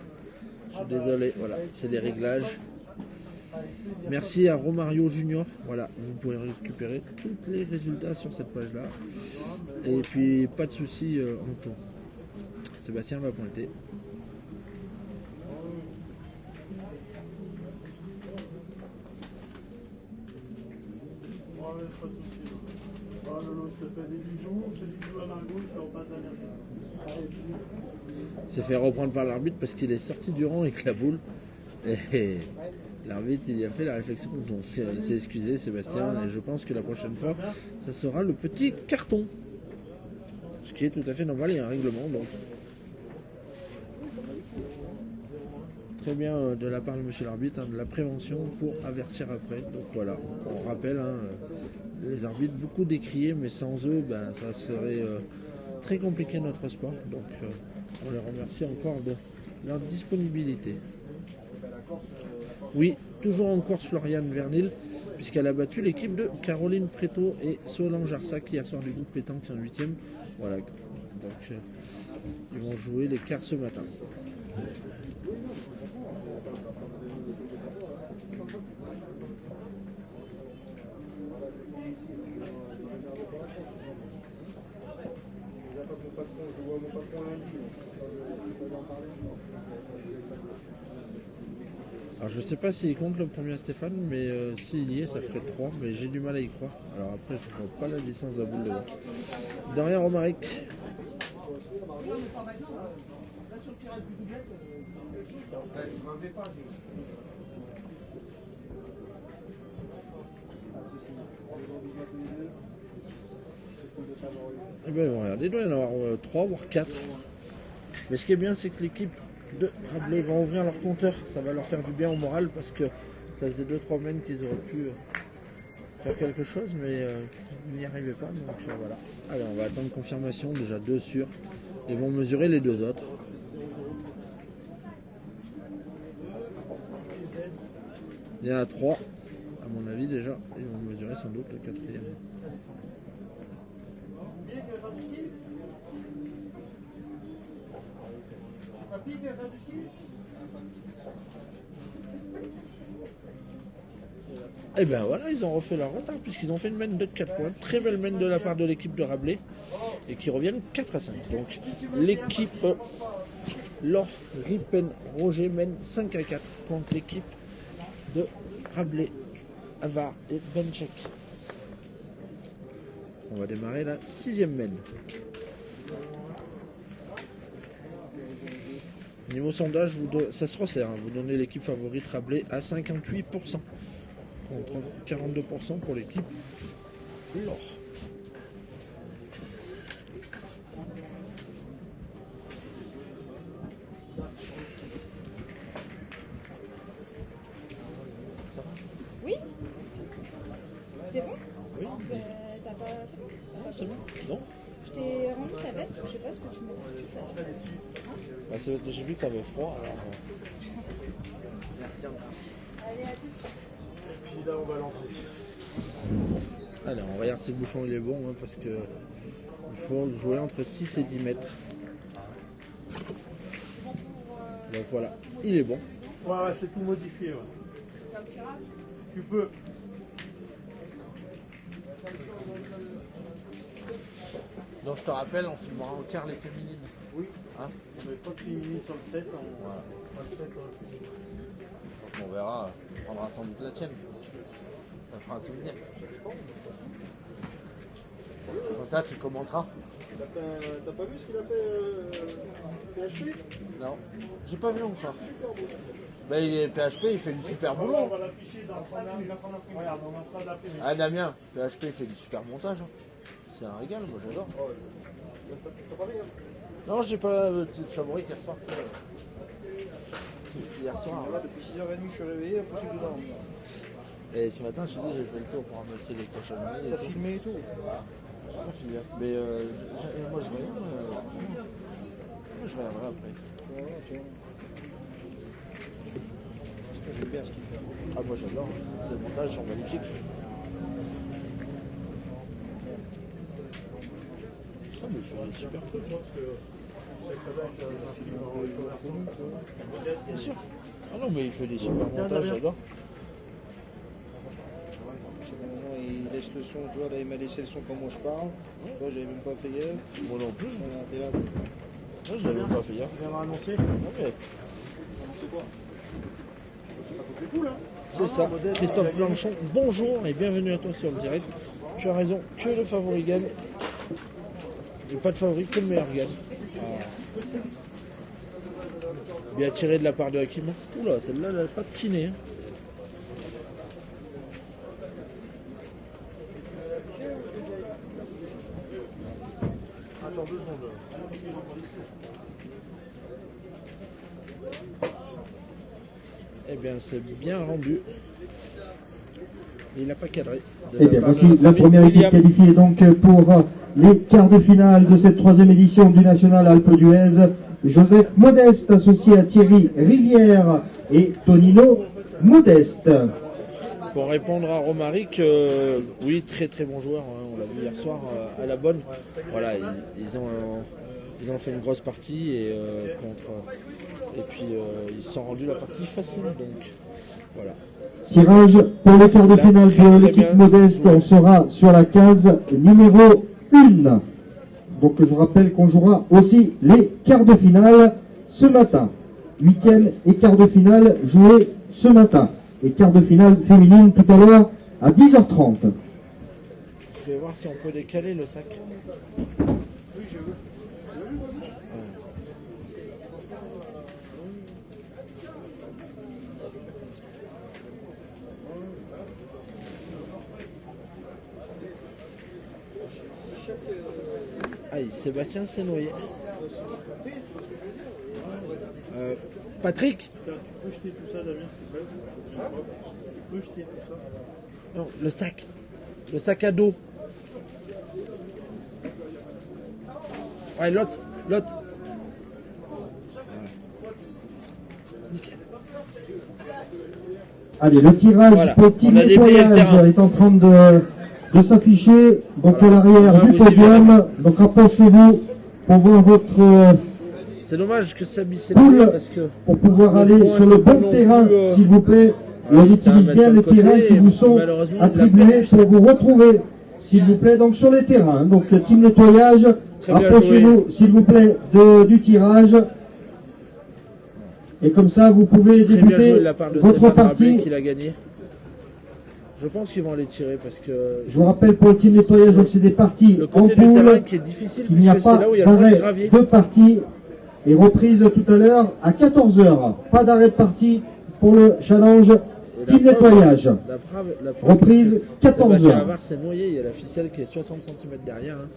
Je suis désolé, voilà, c'est des réglages. Merci à Romario Junior. Voilà, vous pouvez récupérer tous les résultats sur cette page-là. Et puis, pas de souci, Anto. Sébastien va pointer. C'est fait reprendre par l'arbitre parce qu'il est sorti du rang avec la boule. Et l'arbitre il y a fait la réflexion. Donc il s'est excusé Sébastien. Et je pense que la prochaine fois, ça sera le petit carton. Ce qui est tout à fait normal, il y a un règlement. Donc très bien de la part de monsieur l'arbitre, de la prévention pour avertir après. Donc voilà, on rappelle, les arbitres beaucoup décriés, mais sans eux, ben, ça serait très compliqué notre sport. Donc on les remercie encore de leur disponibilité. Oui, toujours en course Floriane Vernil, puisqu'elle a battu l'équipe de Caroline Préto et Solange Arsac hier soir du groupe pétanque en 8e. Voilà, donc ils vont jouer les quarts ce matin. Alors je sais pas s'il compte le premier Stéphane, mais s'il y est, ça ferait 3, mais j'ai du mal à y croire. Alors après, je ne vois pas la distance de la boule devant. Derrière Romaric. Et bien, regardez, il doit y en avoir 3 voire 4. Mais ce qui est bien, c'est que l'équipe de Rabelais va ouvrir leur compteur. Ça va leur faire du bien au moral parce que ça faisait 2-3 semaines qu'ils auraient pu faire quelque chose, mais ils n'y arrivaient pas. Donc voilà. Allez, on va attendre confirmation. Déjà 2 sûrs. Ils vont mesurer les 2 autres. Il y en a 3, à mon avis déjà. Ils vont mesurer sans doute le 4e. Et bien voilà, ils ont refait leur retard puisqu'ils ont fait une mène de 4 points. Très belle mène de la part de l'équipe de Rabelais et qui reviennent 4 à 5. Donc l'équipe Laure Ripen Roger mène 5 à 4 contre l'équipe de Rabelais, Avar et Benchek. On va démarrer la 6e mène. Niveau sondage, ça se resserre. Vous donnez l'équipe favorite Rabelais à 58% contre 42% pour l'équipe Laure. Oui. C'est bon? Oui. T'as pas... C'est bon? Ah, c'est bon? Non? Je t'ai rendu ta veste, je sais pas ce que tu m'as foutu. Bah, j'ai vu que t'avais froid, alors... Merci. Allez, à tout. Et puis là, on va lancer. Allez, on regarde si le bouchon il est bon, hein, parce que il faut jouer entre 6 et 10 mètres. Donc voilà, il est bon. Ouais, c'est tout modifié. Ouais. Tu peux. Donc je te rappelle, on filmera en quart les féminines. Oui. Hein, On n'avait pas de féminine sur le 7. voilà. Le 7, Donc on verra, on prendra sans doute la tienne. Ça fera un souvenir. Comme ça, tu commenteras. T'as pas vu ce qu'il a fait PHP? Non, j'ai pas vu encore. Ben, il est PHP, il fait du super on boulot. va l'afficher dans 5 minutes. Regarde, on est en train de l'afficher. Ah Damien, PHP il fait du super montage. Hein. C'est un régal, moi j'adore. T'as pas vu, hein? Non, j'ai pas le petit favori hier soir. Hier soir. Voilà, depuis 6h30 je suis réveillé, impossible de dormir. Et ce matin, je te dis, j'ai fait le tour pour ramasser les cochonneries. T'as filmé et tout? Pas fait gaffe. Mais moi je regarde. Moi je regarderai après. J'aime bien ce qu'il fait. Ah moi j'adore. Ces montages sont magnifiques. Ah mais il fait des super trucs. Bien sûr. Ah non mais il fait des super montages, j'adore. Il laisse le son, tu vois, là il m'a laissé le son quand moi je parle. Toi j'avais même pas fait gaffe. Moi non plus. Voilà, t'es là. Moi j'avais pas fait gaffe. Tu viendras annoncer. Non, mais C'est quoi? C'est cool, hein. c'est ça, Christophe Blanchon, bonjour et bienvenue à toi sur le direct. Tu as raison, que le favori gagne. Et pas de favori, que le meilleur gagne. Ah. Bien tiré de la part de Hakim. Oula, celle-là, elle n'a pas de tiné. Hein. Attends 2 secondes. Eh bien, c'est bien rendu. Il n'a pas cadré. Eh bien, voici la première équipe qualifiée donc pour les quarts de finale de cette 3e édition du National Alpes d'Huez. Joseph Modeste associé à Thierry Rivière et Tonino Modeste. Pour répondre à Romaric, oui, très très bon joueur, hein, on l'a vu hier soir à la bonne. Voilà, ils ont fait une grosse partie et puis ils se sont rendus la partie facile, donc voilà. Tirage pour les quarts de finale de l'équipe Modeste, on sera sur la case numéro 1. Donc je vous rappelle qu'on jouera aussi les quarts de finale ce matin. 8e et quart de finale joués ce matin. Et quart de finale féminine tout à l'heure à 10h30. Je vais voir si on peut décaler le sac. Aïe, Sébastien s'est noyé. Patrick? Tu peux jeter tout ça, Damien, s'il te plaît? Tu peux jeter tout ça? Non, le sac à dos. Ouais, l'autre. Nickel. Allez, le tirage Voilà. pour Team On a déblayé le Nettoyage terrain. est en train de s'afficher. Donc à l'arrière Ouais, du vous suivez podium. Donc rapprochez-vous pour voir votre C'est dommage que ça bisse poule parce que pour pouvoir le aller point, sur le c'est pas bon non terrain, plus, s'il vous plaît. Et on utilise mettre bien sur les le côté, terrains qui vous sont malheureusement, il a attribués perdu ça. pour vous retrouver, s'il vous plaît, donc sur les terrains. Donc Team Nettoyage, Très bien rapprochez-vous, s'il vous plaît, du tirage. Et comme ça, vous pouvez très bien joué débuter de la part de votre Stéphane Rabelais partie. qu'il a gagné. Je pense qu'ils vont aller tirer parce que Je vous rappelle pour le Team Nettoyage, donc c'est des parties le en côté du terrain poule. qui est difficile Il n'y a puisque c'est pas là où il y a le moins de d'arrêt gravier. de partie. Et reprise tout à l'heure à 14h. Pas d'arrêt de partie pour le challenge Et Team la preuve- Nettoyage. la preuve, Reprise parce que 14 Sébastien heures. Havard s'est noyé, il y a la ficelle qui est 60 cm derrière. Hein.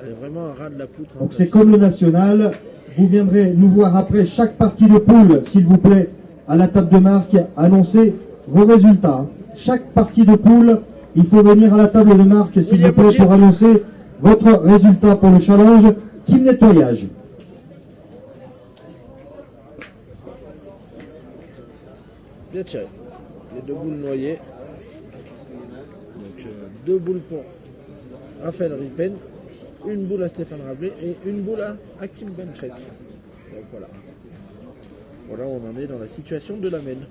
Elle est vraiment un ras de la poutre. hein, Donc parce c'est que- comme le national. Vous viendrez nous voir après chaque partie de poule, s'il vous plaît, à la table de marque, annoncer vos résultats. Chaque partie de poule, il faut venir à la table de marque, s'il vous William plaît, Boucher. pour annoncer votre résultat pour le challenge Team Nettoyage. Bien tiré. Les 2 boules noyées. Donc 2 boules pour Raphaël Ripen, une boule à Stéphane Rabelais et une boule à Hakim Benchek. Donc voilà. Voilà où on en est dans la situation de la mène.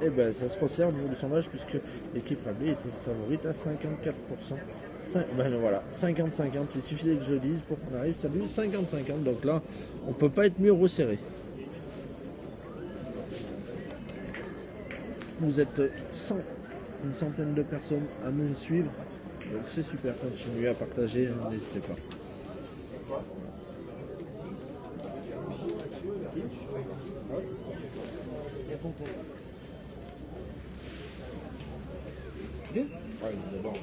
Et ben ça se resserre au niveau du sondage puisque l'équipe Rabelais était favorite à 54%. Ben voilà, 50-50, il suffisait que je le dise pour qu'on arrive, salut, 50-50, donc là, on peut pas être mieux resserré. Vous êtes une centaine de personnes à nous suivre, donc c'est super, continuez à partager, hein, n'hésitez pas. Il y a ton tour. Bien. Ouais, d'abord.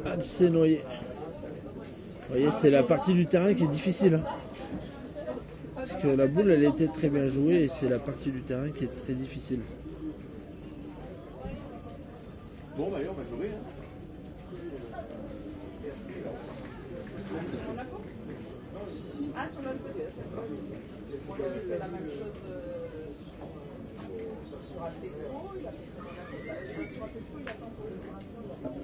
Ah, c'est noyé. Vous voyez, c'est la partie du terrain qui est difficile. Hein. Parce que la boule, elle était très bien jouée et c'est la partie du terrain qui est très difficile. Bon, bah, allez, on va jouer. Hein. Ah, sur l'autre côté. Moi, j'ai fait la même chose sur Alpexpo. Il a fait sur Alpexpo, il a pas encore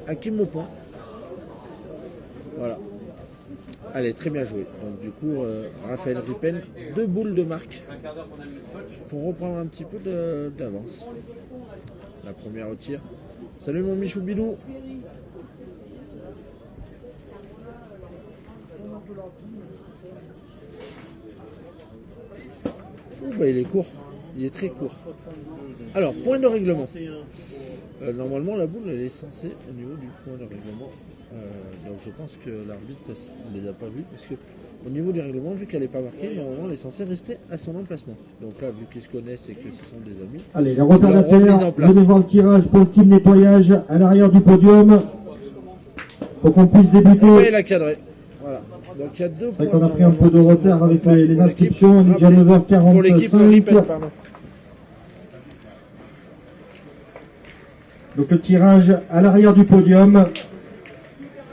Hakim au point. Voilà. Allez, très bien joué. Donc du coup, Raphaël Ripen, 2 boules de marque pour reprendre un petit peu d'avance. La première au tir. Salut mon Michou Bidou. Oh, bah, il est court. Il est très court. Alors, point de règlement. Normalement, la boule, elle est censée au niveau du point de règlement. Donc, je pense que l'arbitre ne les a pas vus. Parce que, au niveau du règlement, vu qu'elle n'est pas marquée, normalement, elle est censée rester à son emplacement. Donc là, vu qu'ils se connaissent et que ce sont des amis. Allez, les remise en retardataires, place. devant le tirage pour le team nettoyage à l'arrière du podium. Pour qu'on puisse débuter. Oui, il a cadré. Voilà. Donc il y a 2 C'est vrai points. qu'on a pris un peu de retard avec les Pour inscriptions. On est déjà l'équipe- Pour l'équipe 9h45. Ripple, pardon. Donc le tirage à l'arrière du podium.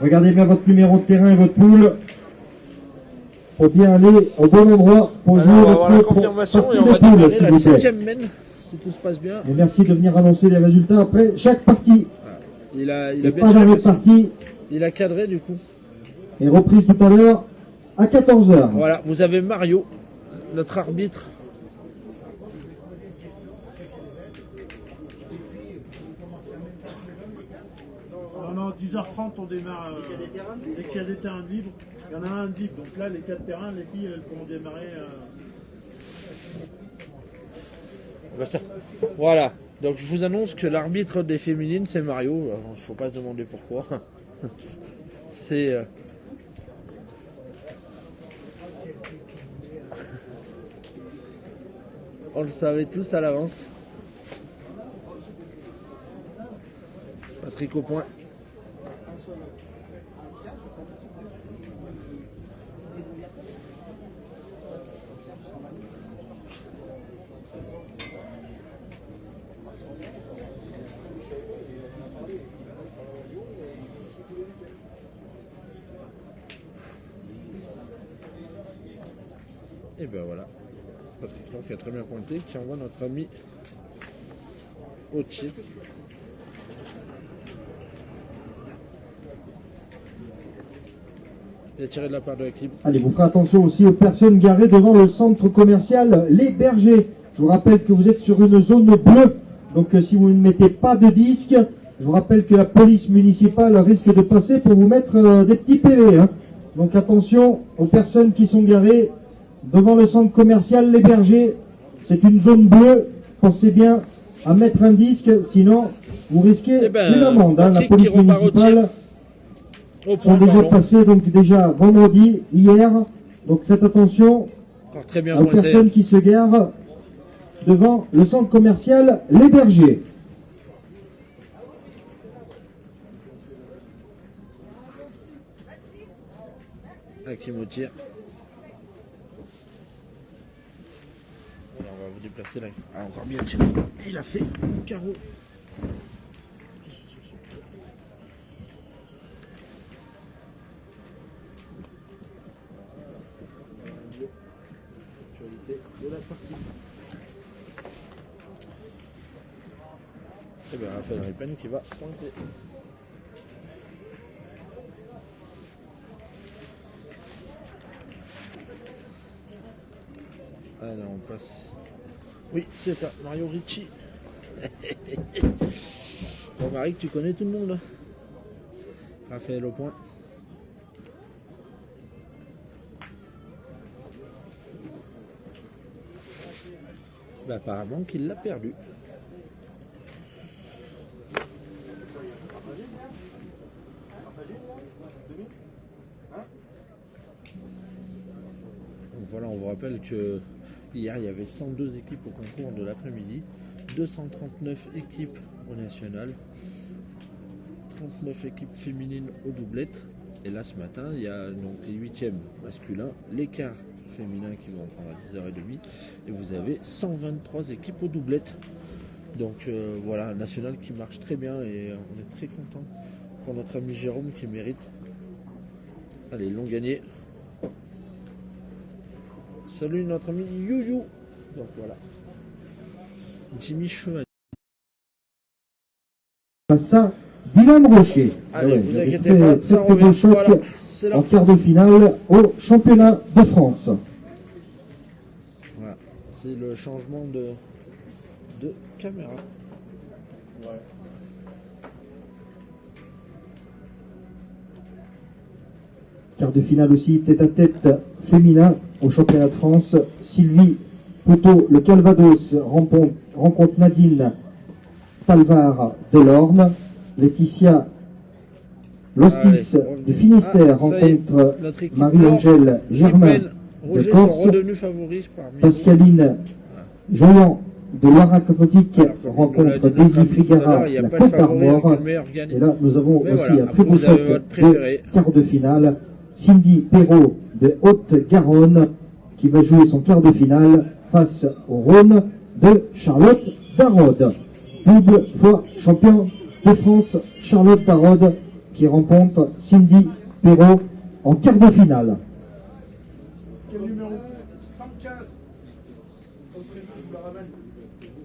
Regardez bien votre numéro de terrain et votre poule. Pour bien aller au bon endroit pour jouer Alors, on va votre avoir la propre confirmation partie et on de va poule, démarrer s'il la vous plaît. 7ème mène, si tout se passe bien. Et merci de venir annoncer les résultats après chaque partie. Il a Et bien pas tiré d'arrêt de parce que- partie. Il a cadré du coup. Et reprise tout à l'heure à 14h. Voilà, vous avez Mario, notre arbitre. Non, 10h30, on démarre. Dès qu'il y a des terrains libres, il y en a un de libre. Donc là, les 4 terrains, les filles, elles pourront démarrer. Bah, ça. Voilà, donc je vous annonce que l'arbitre des féminines c'est Mario. Alors, il ne faut pas se demander pourquoi. C'est... On le savait tous à l'avance. Patrick au point. Et ben voilà, Patrick Laure qui a très bien pointé, qui envoie notre ami au chip. Il a tiré de la part de l'équipe. Allez, vous ferez attention aussi aux personnes garées devant le centre commercial Les Bergers. Je vous rappelle que vous êtes sur une zone bleue. Donc si vous ne mettez pas de disque, je vous rappelle que la police municipale risque de passer pour vous mettre des petits PV. Hein. Donc attention aux personnes qui sont garées devant le centre commercial Les Bergers. C'est une zone bleue. Pensez bien à mettre un disque, sinon vous risquez une amende. Hein. La Patrick police qui repart au municipale Au sont point, déjà pardon. passés donc déjà vendredi, hier. Donc faites attention Encore très bien aux pointé. personnes qui se garent devant le centre commercial Les Bergers. Hakim au tir. Voilà, on va vous déplacer là. Ah, encore bien tiré. Il a fait carreau. Actualité de la partie. Et bien Raphaël Ripen qui va pointer. Alors on passe. Oui, c'est ça, Mario Ricci. Bon, Marie, tu connais tout le monde. Raphaël au point. Bah, apparemment qu'il l'a perdu. Donc voilà, on vous rappelle que hier il y avait 102 équipes au concours de l'après-midi, 239 équipes au national, 39 équipes féminines aux doublettes. Et là ce matin, il y a donc les 8e masculins, les quarts féminins qui vont prendre à 10h30 et vous avez 123 équipes aux doublettes. Donc voilà, un national qui marche très bien et on est très content pour notre ami Jérôme qui mérite. Allez, ils l'ont gagné. Salut notre ami Youyou. Donc voilà. Jimmy Chevalier. Ça, Dylan Rocher. Allez, Ouais, vous il avait inquiétez fait pas, très, ça très beau revient. choc Voilà, c'est là. en quart de finale au championnat de France. Voilà, c'est le changement de caméra. quart de finale aussi, tête-à-tête féminin au championnat de France. Sylvie Poutot, le Calvados, rencontre Nadine Talvar de l'Orne. Laetitia Lostis du Finistère rencontre Marie-Angèle Germain de Corse. Pascaline Joyan de Loire-Atlantique rencontre Daisy Frigara, la Côte d'Armor. Et là, nous avons aussi un très beau choc de quart de finale. Cindy Perrault de Haute-Garonne qui va jouer son quart de finale face au Rhône de Charlotte Darod. Double fois champion de France, Charlotte Darod qui rencontre Cindy Perrault en quart de finale. Quel numéro? 115.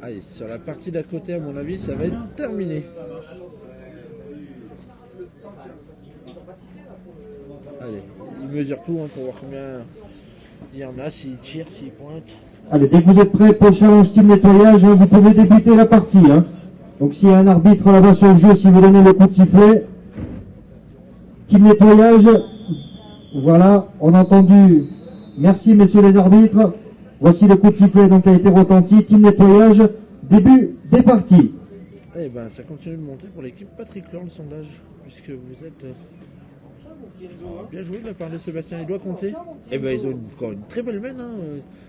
Allez, sur la partie d'à côté, à mon avis, ça va être terminé. Allez, il mesure tout pour voir combien il y en a, s'il tire, s'il pointe. Allez, dès que vous êtes prêts pour le challenge team nettoyage, vous pouvez débuter la partie. Donc s'il y a un arbitre là-bas sur le jeu, si vous donnez le coup de sifflet, team nettoyage, voilà, on a entendu. Merci messieurs les arbitres. Voici le coup de sifflet donc a été retenti. Team nettoyage, début des parties. Eh ben, ça continue de monter pour l'équipe Patrick Laure, le sondage, puisque vous êtes bien joué de la part de Sébastien. Il doit compter. Eh ben, ils ont encore une très belle main.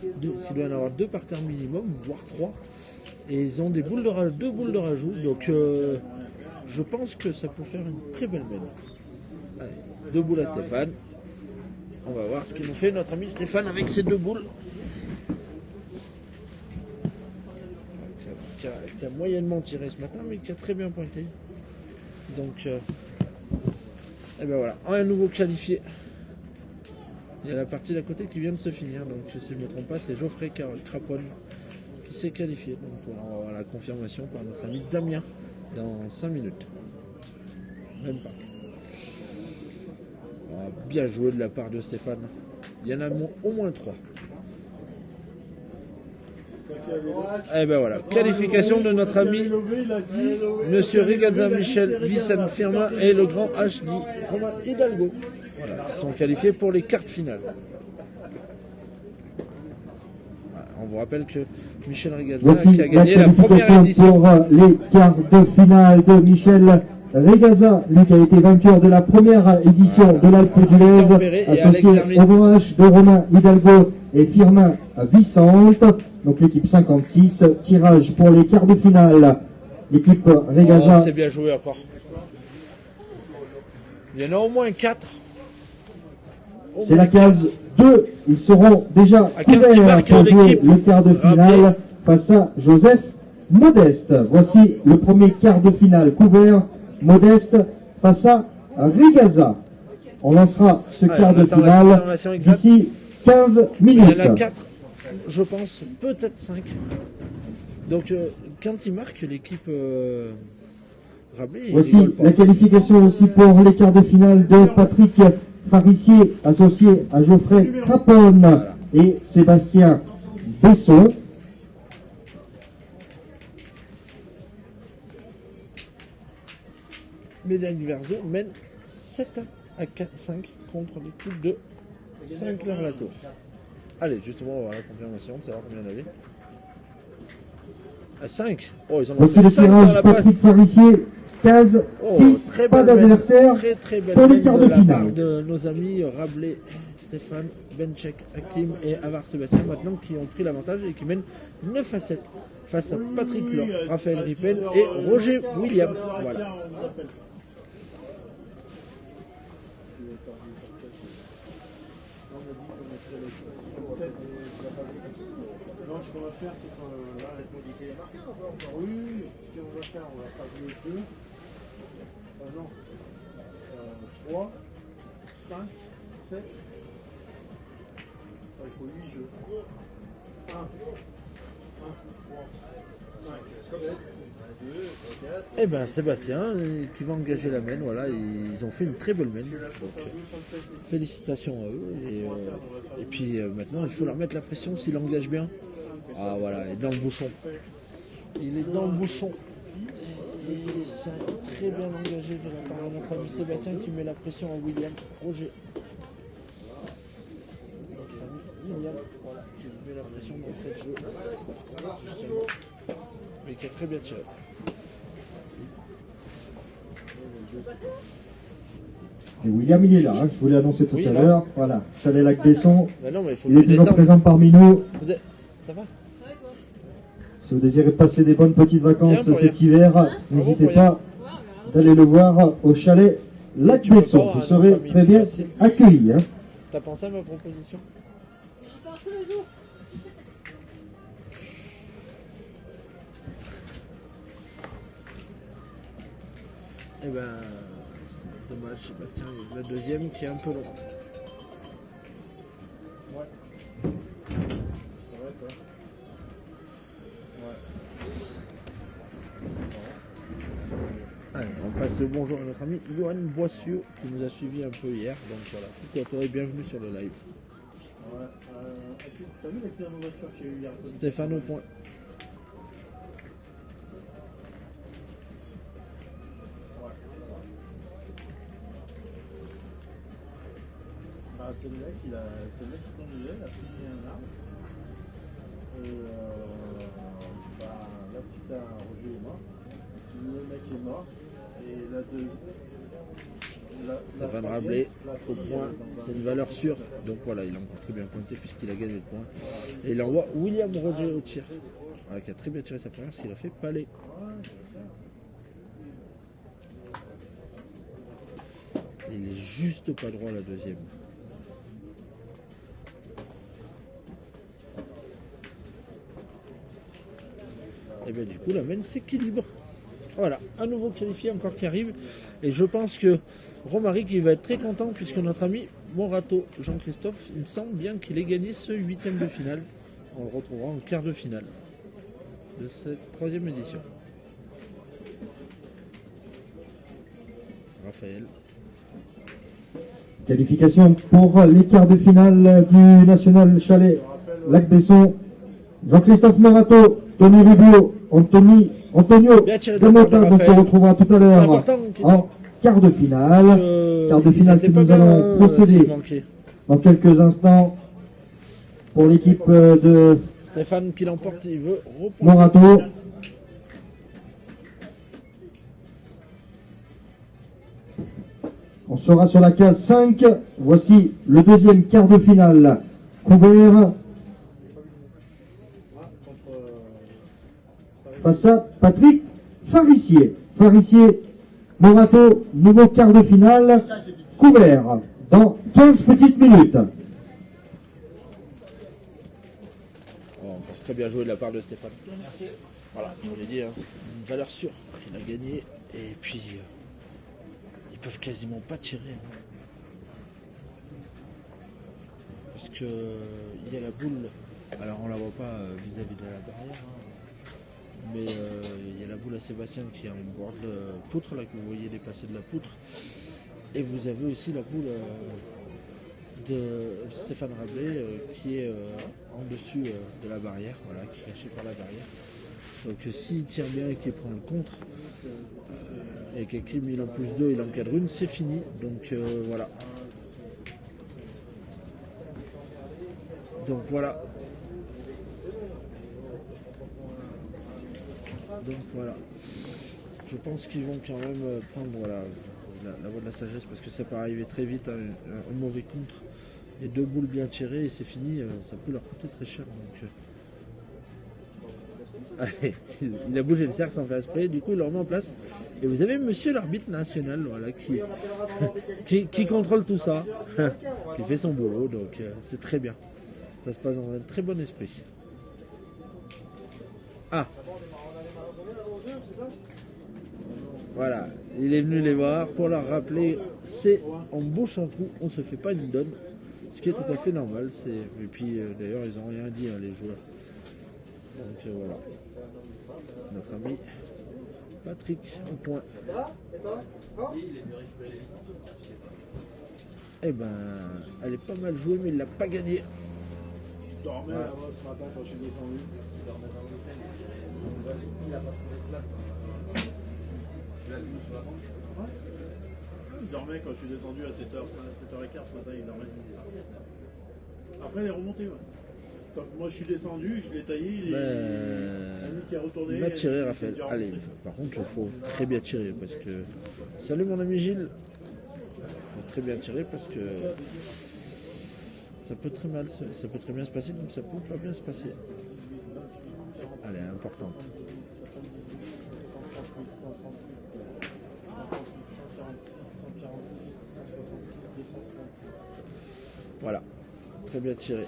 Il doit en avoir 2 par terre minimum, voire 3. Et ils ont des boules de 2 boules de rajout. Donc, je pense que ça peut faire une très belle main. Allez, 2 boules à Stéphane. On va voir ce qu'il nous fait notre ami Stéphane avec ses 2 boules. Qui a moyennement tiré ce matin, mais qui a très bien pointé. Donc, et ben voilà, un nouveau qualifié. Il y a la partie d'à côté qui vient de se finir. Donc, si je ne me trompe pas, c'est Geoffrey Craponne qui s'est qualifié. Donc, voilà, on va avoir la confirmation par notre ami Damien dans 5 minutes. Même pas. Bien joué de la part de Stéphane. Il y en a au moins 3. Et ben voilà, qualification de notre ami Monsieur Regazza Michel Vicente Firmin et le grand HD Romain Hidalgo. Voilà, qui sont qualifiés pour les quarts finales. Voilà, on vous rappelle que Michel Regazza qui a gagné la première édition. Pour les quarts de finale de Michel Regazza, lui qui a été vainqueur de la première édition de l'Alpe d'Huez, associé au grand H de Romain Hidalgo et Firmin Vicente. Donc l'équipe 56, tirage pour les quarts de finale. L'équipe Regazza. C'est bien joué encore. Il y en a au moins 4. C'est la case 2. Ils seront déjà couverts pour jouer le quart de finale face à Joseph Modeste. Voici le premier quart de finale couvert. Modeste face à Regazza. On lancera ce quart de finale d'ici 15 minutes. Il y en a 4. Je pense, peut-être 5. Donc, quand il marque l'équipe Rabelais... Voici la qualification aussi pour les quarts de finale de Patrick Farissier, associé à Geoffrey Craponne et Sébastien Besson. Médaille Verzo mène 7 à 5 contre l'équipe de Saint-Clair-la-Tour. Allez, justement, on va voir la confirmation, de savoir combien il y en avait. À 5. Oh, ils en ont Voici fait le 5 dans tirage la Patrick passe. Farissier, case 6, pas d'adversaire Très pour les quarts de la part finale. de nos amis Rabelais, Stéphane, Benchek, Hakim et Avar Sébastien, maintenant qui ont pris l'avantage et qui mènent 9 à 7 face à Patrick Laure, Raphaël Rippen et Roger William. Voilà. Non, ce qu'on va faire, c'est qu'on va modifier les marqueurs. Oui, ce qu'on va faire, on va faire jouer 2. Non. 3, 5, 7. Il faut 8 jeux. 1, 3, 5, 7. Eh ben Sébastien qui va engager la mène, voilà, ils ont fait une très belle mène. Donc, félicitations à eux. Et puis maintenant il faut leur mettre la pression s'il engage bien. Ah voilà, il est dans le bouchon. Il est dans le bouchon. Et c'est très bien engagé de la part de notre ami Sébastien qui met la pression à William Roger. Myriam, voilà, qui met la pression d'entrée de jeu. Justement. Mais qui a très bien tiré. Et William, il est là, hein, je vous l'ai annoncé tout Oui, à là. l'heure. Voilà, Chalet-Lac-Besson. Bah non, mais il faut Il que est tu toujours descendes. présent parmi nous. Vous êtes... Ça va? Si vous désirez passer des bonnes petites vacances Bien, pour cet rien. hiver, n'hésitez pour pas d'aller le voir au chalet Lac-Besson. pas, Vous hein, serez famille, très bien facile. accueillis. Hein. T'as pensé à ma proposition? J'y pense tous les jours. Eh ben, c'est dommage, Sébastien, il y a la deuxième qui est un peu long. Ouais. Ça va, toi? Ouais. Allez, on passe le bonjour à notre ami Johan Boissieu qui nous a suivi un peu hier. Donc voilà, tout à toi et bienvenue sur le live. Ouais. T'as vu l'accident de voiture qu'il y a eu hier? Stéphane au point. Ouais, c'est ça. Bah, c'est le mec qui conduisait, il a pris un arbre. Et la petite Roger est morte. Le mec est mort. Et la deuxième. Stéphane Rabelais au point, c'est une valeur sûre. Donc voilà, il a encore très bien pointé puisqu'il a gagné le point. Et il envoie William Roger au tir. Voilà, qui a très bien tiré sa première parce qu'il a fait palais. Il est juste pas droit la deuxième. Et bien du coup la main s'équilibre. Voilà, un nouveau qualifié encore qui arrive. Et je pense que Romaric il va être très content puisque notre ami Morato, Jean-Christophe, il me semble bien qu'il ait gagné ce 8e de finale. On le retrouvera en quart de finale de cette 3e édition. Raphaël. Qualification pour les quarts de finale du National Chalet Lac-Besson. Jean-Christophe Morato, Tony Rubio, Antonio Bien tiré de la Gamota, part de donc Raphaël. on retrouvera tout à C'est l'heure important en quart de finale. Quart de ils finale étaient que pas nous bien, allons procéder s'il manquait. dans quelques instants pour l'équipe de Stéphane qui l'emporte, il veut reprendre. Morato. On sera sur la case 5. Voici le deuxième quart de finale. Couvert face à Patrick Farissier. Farissier, Morato, nouveau quart de finale. Couvert dans 15 petites minutes. Oh, encore très bien joué de la part de Stéphane. Voilà, je vous l'ai dit, hein, une valeur sûre qu'il a gagné. Et puis, ils peuvent quasiment pas tirer. Hein. Parce que il y a la boule, alors on la voit pas vis-à-vis de la barrière. Hein. Mais il y a la boule à Sébastien qui est en bord de poutre, là que vous voyez déplacer de la poutre. Et vous avez aussi la boule de Stéphane Rabelais qui est en dessus de la barrière, voilà, qui est caché par la barrière. Donc s'il tire bien et qu'il prend le contre, et qu'Akim il en plus 2, il encadre une, c'est fini. Donc voilà. Donc voilà. Donc voilà. Je pense qu'ils vont quand même prendre voilà, la voie de la sagesse parce que ça peut arriver très vite, hein, un mauvais contre et 2 boules bien tirées et c'est fini, ça peut leur coûter très cher. Donc, allez, il a bougé le cercle sans faire exprès, du coup il le remet en place. Et vous avez monsieur l'arbitre national voilà, qui contrôle tout ça, qui fait son boulot, donc c'est très bien. Ça se passe dans un très bon esprit. Ah, voilà, il est venu les voir pour leur rappeler, c'est en bouche un trou, on se fait pas une donne, ce qui est tout à fait normal. Et puis d'ailleurs ils n'ont rien dit hein, les joueurs. Donc voilà, notre ami Patrick au point. Eh ben, elle est pas mal jouée mais il l'a pas gagnée. Je dormais là-bas ce matin quand je suis descendu. Il dormait dans l'hôtel. Il n'a pas trouvé de place. Tu l'as vu sur la banque? Ouais. Il dormait quand je suis descendu à 7h15 ce matin, il dormait. Après, elle est remontée. Ouais. Donc, moi, je suis descendu, je l'ai taillé. Il est retourné. Il va tirer, Raphaël. Allez, par contre, il faut très bien tirer parce que. Salut mon ami Gilles. Il faut très bien tirer parce que ça peut très mal, ça peut très bien se passer comme ça peut pas bien se passer. Elle est importante. 146, 166, 236. Voilà, très bien tiré.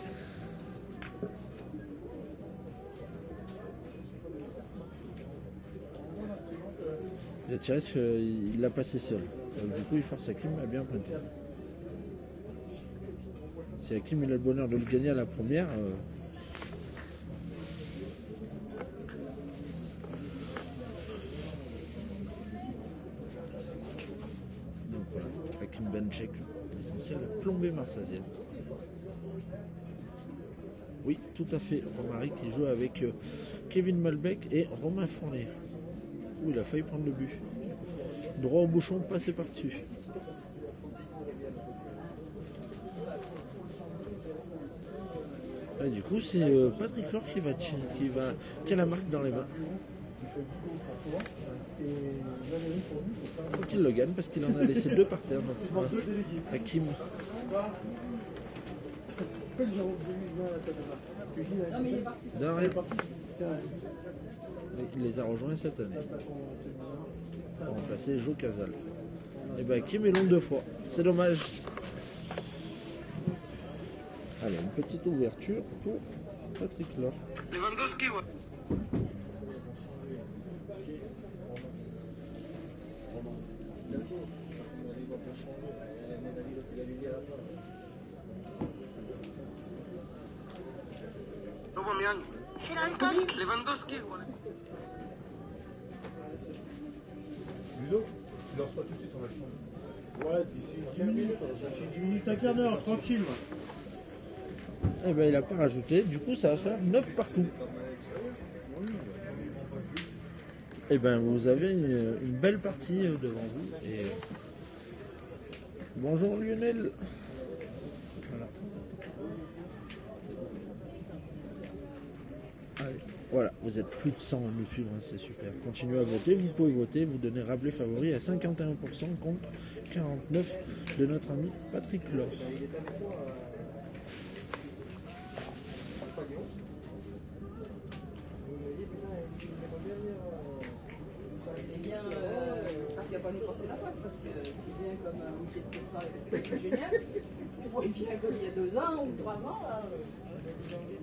Il a tiré parce qu'il l'a passé seul. Donc, du coup, il force Hakim à bien pointer. Si Hakim il a le bonheur de le gagner à la première, donc voilà, Hakim Benchek, l'essentiel, a plombé Marsaziel. Oui, tout à fait, Romaric qui joue avec Kevin Malbec et Romain Fournier. Ouh, il a failli prendre le but. Droit au bouchon, passé par-dessus. Et du coup, c'est Patrick Laure qui a la marque dans les mains. Il faut qu'il le gagne parce qu'il en a laissé deux par terre. Donc, Hakim. De rien. Il les a rejoints cette année. Pour remplacer Joe Casal. Et bien Hakim est long deux fois. C'est dommage. Allez, une petite ouverture pour Patrick Laure. Lewandowski, ouais. Aubameyang. Lewandowski, voilà. Ludo, tu lances pas tout de suite, on va le changer. Ouais, d'ici 10 minutes, d'ici 10 minutes, un quart d'heure, tranquille. Eh ben il n'a pas rajouté, du coup ça va faire 9 partout. Eh ben vous avez une belle partie devant vous. Et bonjour Lionel. Voilà. Allez, voilà, vous êtes plus de 100 à nous suivre, hein, c'est super. Continuez à voter, vous pouvez voter, vous donnez Rabelais favori à 51% contre 49% de notre ami Patrick Laure. C'est bien, j'espère qu'il va pas nous porter la face parce que c'est bien comme un week-end comme ça, c'est génial. On voit bien comme il y a 2 ans ou 3 ans. Là. J'ai envie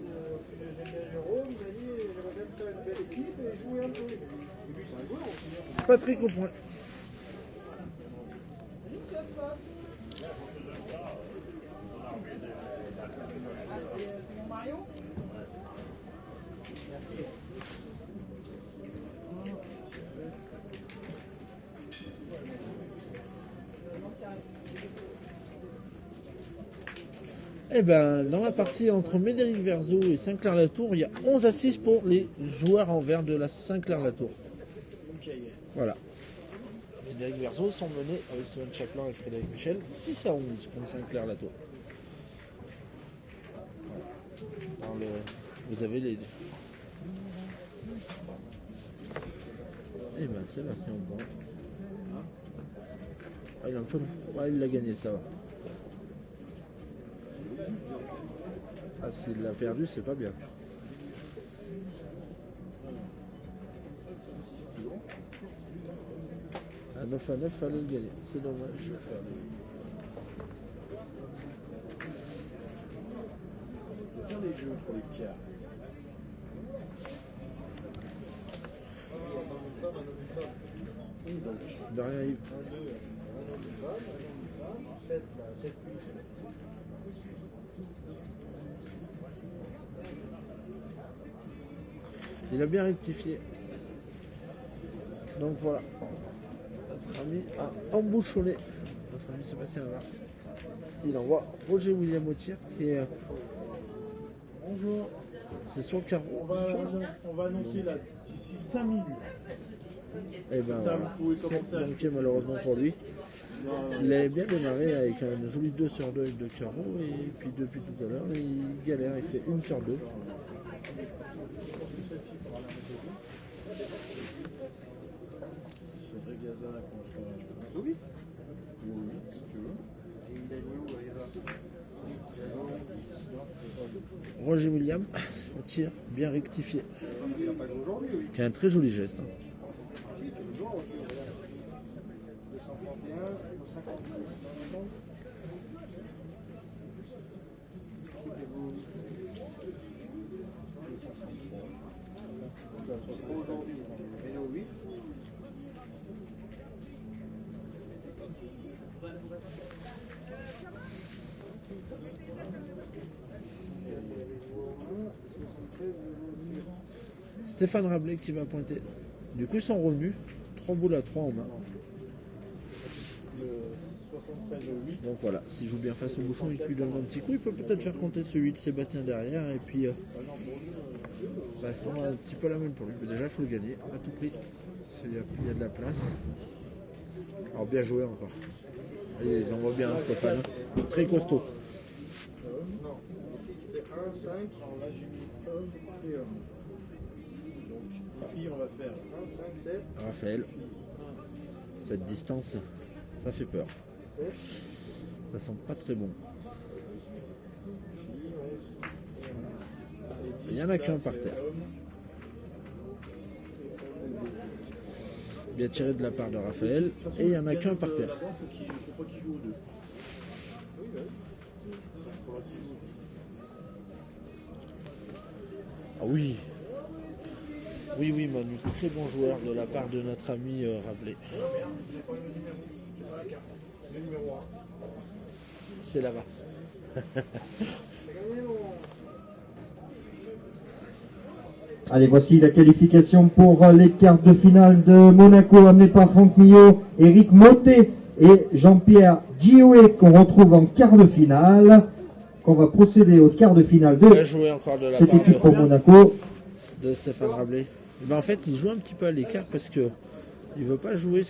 j'aime bien Jérôme, il m'a dit j'aimerais bien faire une belle équipe et jouer un peu. Et puis c'est rigolo aussi. Patrick au point. Salut, monsieur Scott. Ah, c'est mon Mario. Eh ben, dans la partie entre Médéric Verzo et Saint-Clair-la-Tour, il y a 11-6 pour les joueurs en vert de la Saint-Clair-la-Tour. Voilà. Médéric Verzo sont menés avec Sylvain Chaplin et Frédéric Michel 6-11 contre Saint-Clair-la-Tour. Voilà. Vous avez les... Eh ben, Sébastien au point. Ah, il a un peu... Ouais, il l'a gagné, ça va. Ah, s'il l'a perdu, c'est pas bien. À 9-9, fallait le gagner. C'est dommage. Faire les jeux pour les pierres. De rien, Yves. 7 plus. Il a bien rectifié. Donc voilà. Notre ami a embouchonné. Notre ami Sébastien Havard. Il envoie Roger William au tir qui est. Bonjour. C'est son carreau. On va annoncer là d'ici 5 minutes. Et ben Ça, voilà. vous pouvez C'est commencer à manqué malheureusement pour lui. Il avait bien démarré avec un joli 2 sur 2 avec 2 carreaux et puis depuis tout à l'heure il galère, il fait 1 sur 2. Roger William au tir bien rectifié, qui a un très joli geste. Stéphane Rabelais qui va pointer. Du coup, ils sont revenus. 3 boules à 3 en main. Donc voilà, s'il joue bien face au bouchon et qu'il lui donne un petit coup, il peut peut-être faire compter ce 8 Sébastien derrière. Et puis, bah, c'est un petit peu la même pour lui. Mais déjà, il faut le gagner à tout prix. Il y a de la place. Alors, bien joué encore. Ils envoient bien, hein, Stéphane. Très costaud. Non, tu fais 1, 5. Alors là, j'ai mis homme et homme. Donc, les filles, on va faire 1, 5, 7. Raphaël, cette distance, ça fait peur. 7. Ça sent pas très bon. Il n'y en a qu'un par terre. Bien tiré de la part de Raphaël. Et il n'y en a qu'un par terre. Faut pas qu'il joue aux deux. Ah oui. Oui, oui, Manu. Très bon joueur de la part de notre ami Rabelais. C'est là-bas. Allez, voici la qualification pour les quarts de finale de Monaco, amené par Franck Millot, Eric Motet et Jean-Pierre Gioé, qu'on retrouve en quart de finale. Qu'on va procéder au quart de finale de cette équipe pour Monaco. De Stéphane Rabelais. Ben en fait, il joue un petit peu à l'écart parce que il veut pas jouer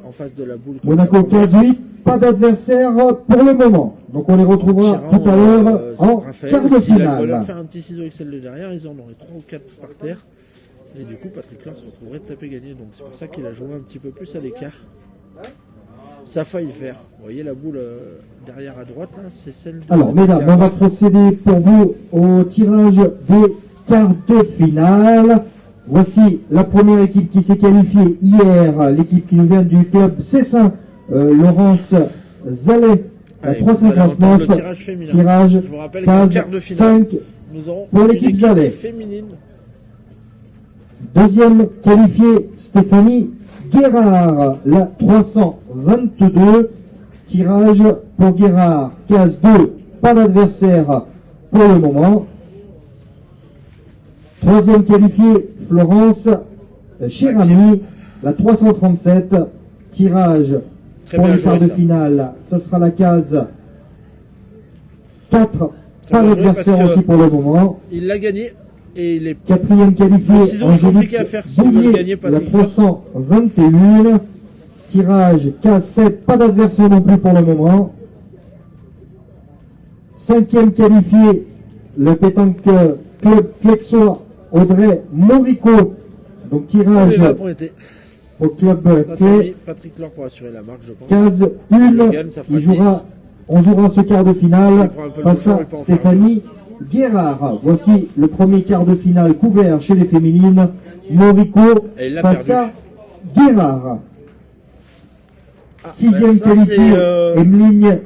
en face de la boule. Monaco 15-8, pas d'adversaire pour le moment. Donc on les retrouvera tout à l'heure en quart de finale. On va leur faire un petit ciseau Excel de derrière, ils en auraient 3 ou 4 par terre. Et du coup, Patrick Laure se retrouverait de taper gagné. Donc c'est pour ça qu'il a joué un petit peu plus à l'écart. Ça a failli le faire. Vous voyez la boule derrière à droite, là, c'est celle de... Alors mesdames, on va procéder pour vous au tirage des quarts de finale. Voici la première équipe qui s'est qualifiée hier, l'équipe qui nous vient du club Cessin, Laurence Zallet, à 339, tirage je vous rappelle case quart de finale, 5 nous aurons pour l'équipe Zallet. Féminine. Deuxième qualifiée, Stéphanie Guérard, la 322, tirage pour Guérard, case 2, pas d'adversaire pour le moment. Troisième qualifiée, Florence Chérami, la 337, tirage pour les quarts de finale. Ce sera la case 4, pas d'adversaire aussi pour le moment. Il l'a gagné et il est quatrième qualifié, Angélique Bouvier, la 321, tirage case 7, pas d'adversaire non plus pour le moment. Cinquième qualifié, le pétanque club Clexois, Audrey Morico, donc tirage au club clé. Patrick Laure pour assurer la marque, je pense. Case 1, on jouera ce quart de finale face à Stéphanie Guérard. Voici le premier quart de finale couvert chez les féminines. Morico face à Guérard. Sixième qualifié, Emeline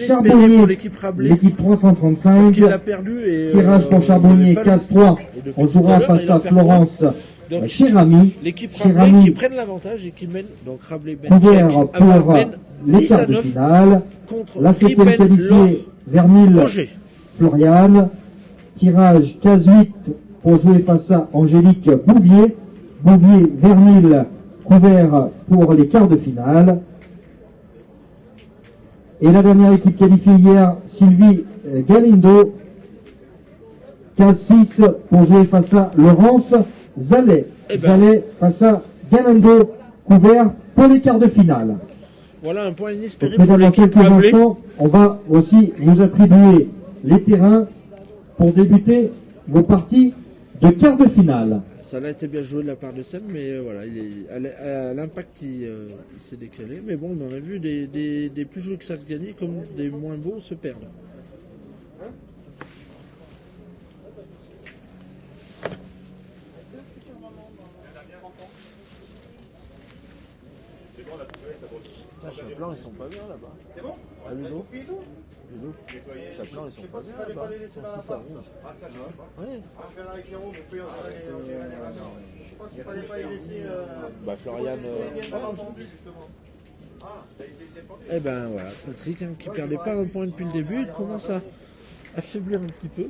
Charbonnier, pour l'équipe Rabelais. L'équipe 335. Tirage pour Charbonnier, case 3. On jouera face à Florence Chérami. L'équipe Rabelais qui prennent l'avantage et qui mène, donc Rabelais couvert pour les quarts de finale. La septième qualifiée, Vernil Floriane. Tirage case 8 pour jouer face à Angélique Bouvier. Bouvier, Vernil, couvert pour les quarts de finale. Et la dernière équipe qualifiée hier, Sylvie Galindo, case 6 pour jouer face à Laurence Zallet. Zallet face à Galindo, couvert pour les quarts de finale. Voilà un point inespéré Donc, pour mesdames, dans l'équipe quelques Rabelais. instants, on va aussi vous attribuer les terrains pour débuter vos parties de quart de finale. Ça a été bien joué de la part de Sam, mais voilà, à l'impact, il s'est décalé. Mais bon, on a vu des plus joués que ça se gagner, comme des moins beaux se perdre. Chapelan, ils sont pas bien là-bas. C'est bon? Ah, Ludo? Ludo? Chapelan, ils sont pas bien là-bas. Si, ça roule. Ah, ça, je sais pas. Ouais. Ah, je viens avec Jérôme, on peut y en parler en général. Je sais pas s'il fallait pas y laisser. Bah, Florian. Justement. Ah, ils étaient pas. Eh ben voilà, Patrick hein, qui perdait pas un point depuis le début, il commence à affaiblir un petit peu.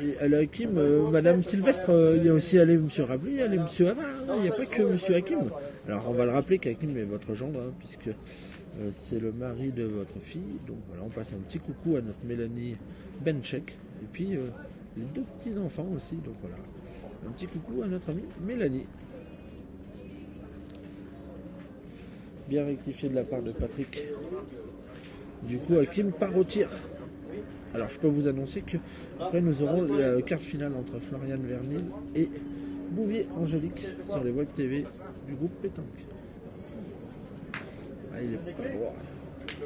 Et à la Hakim, Madame Sylvestre, il y a aussi allé M. Rabelais, il y a allé M. Havard, il n'y a pas que M. Hakim. Alors on va le rappeler qu'Hakim est votre gendre, hein, puisque c'est le mari de votre fille. Donc voilà, on passe un petit coucou à notre Mélanie Benchek. Et puis les deux petits-enfants aussi, donc voilà. Un petit coucou à notre amie Mélanie. Bien rectifié de la part de Patrick. Du coup, Hakim part au tir. Alors, je peux vous annoncer que après nous aurons la quart finale entre Florian Vernil et Bouvier Angélique sur les web TV du groupe Pétanque. Ah, il est pas droit.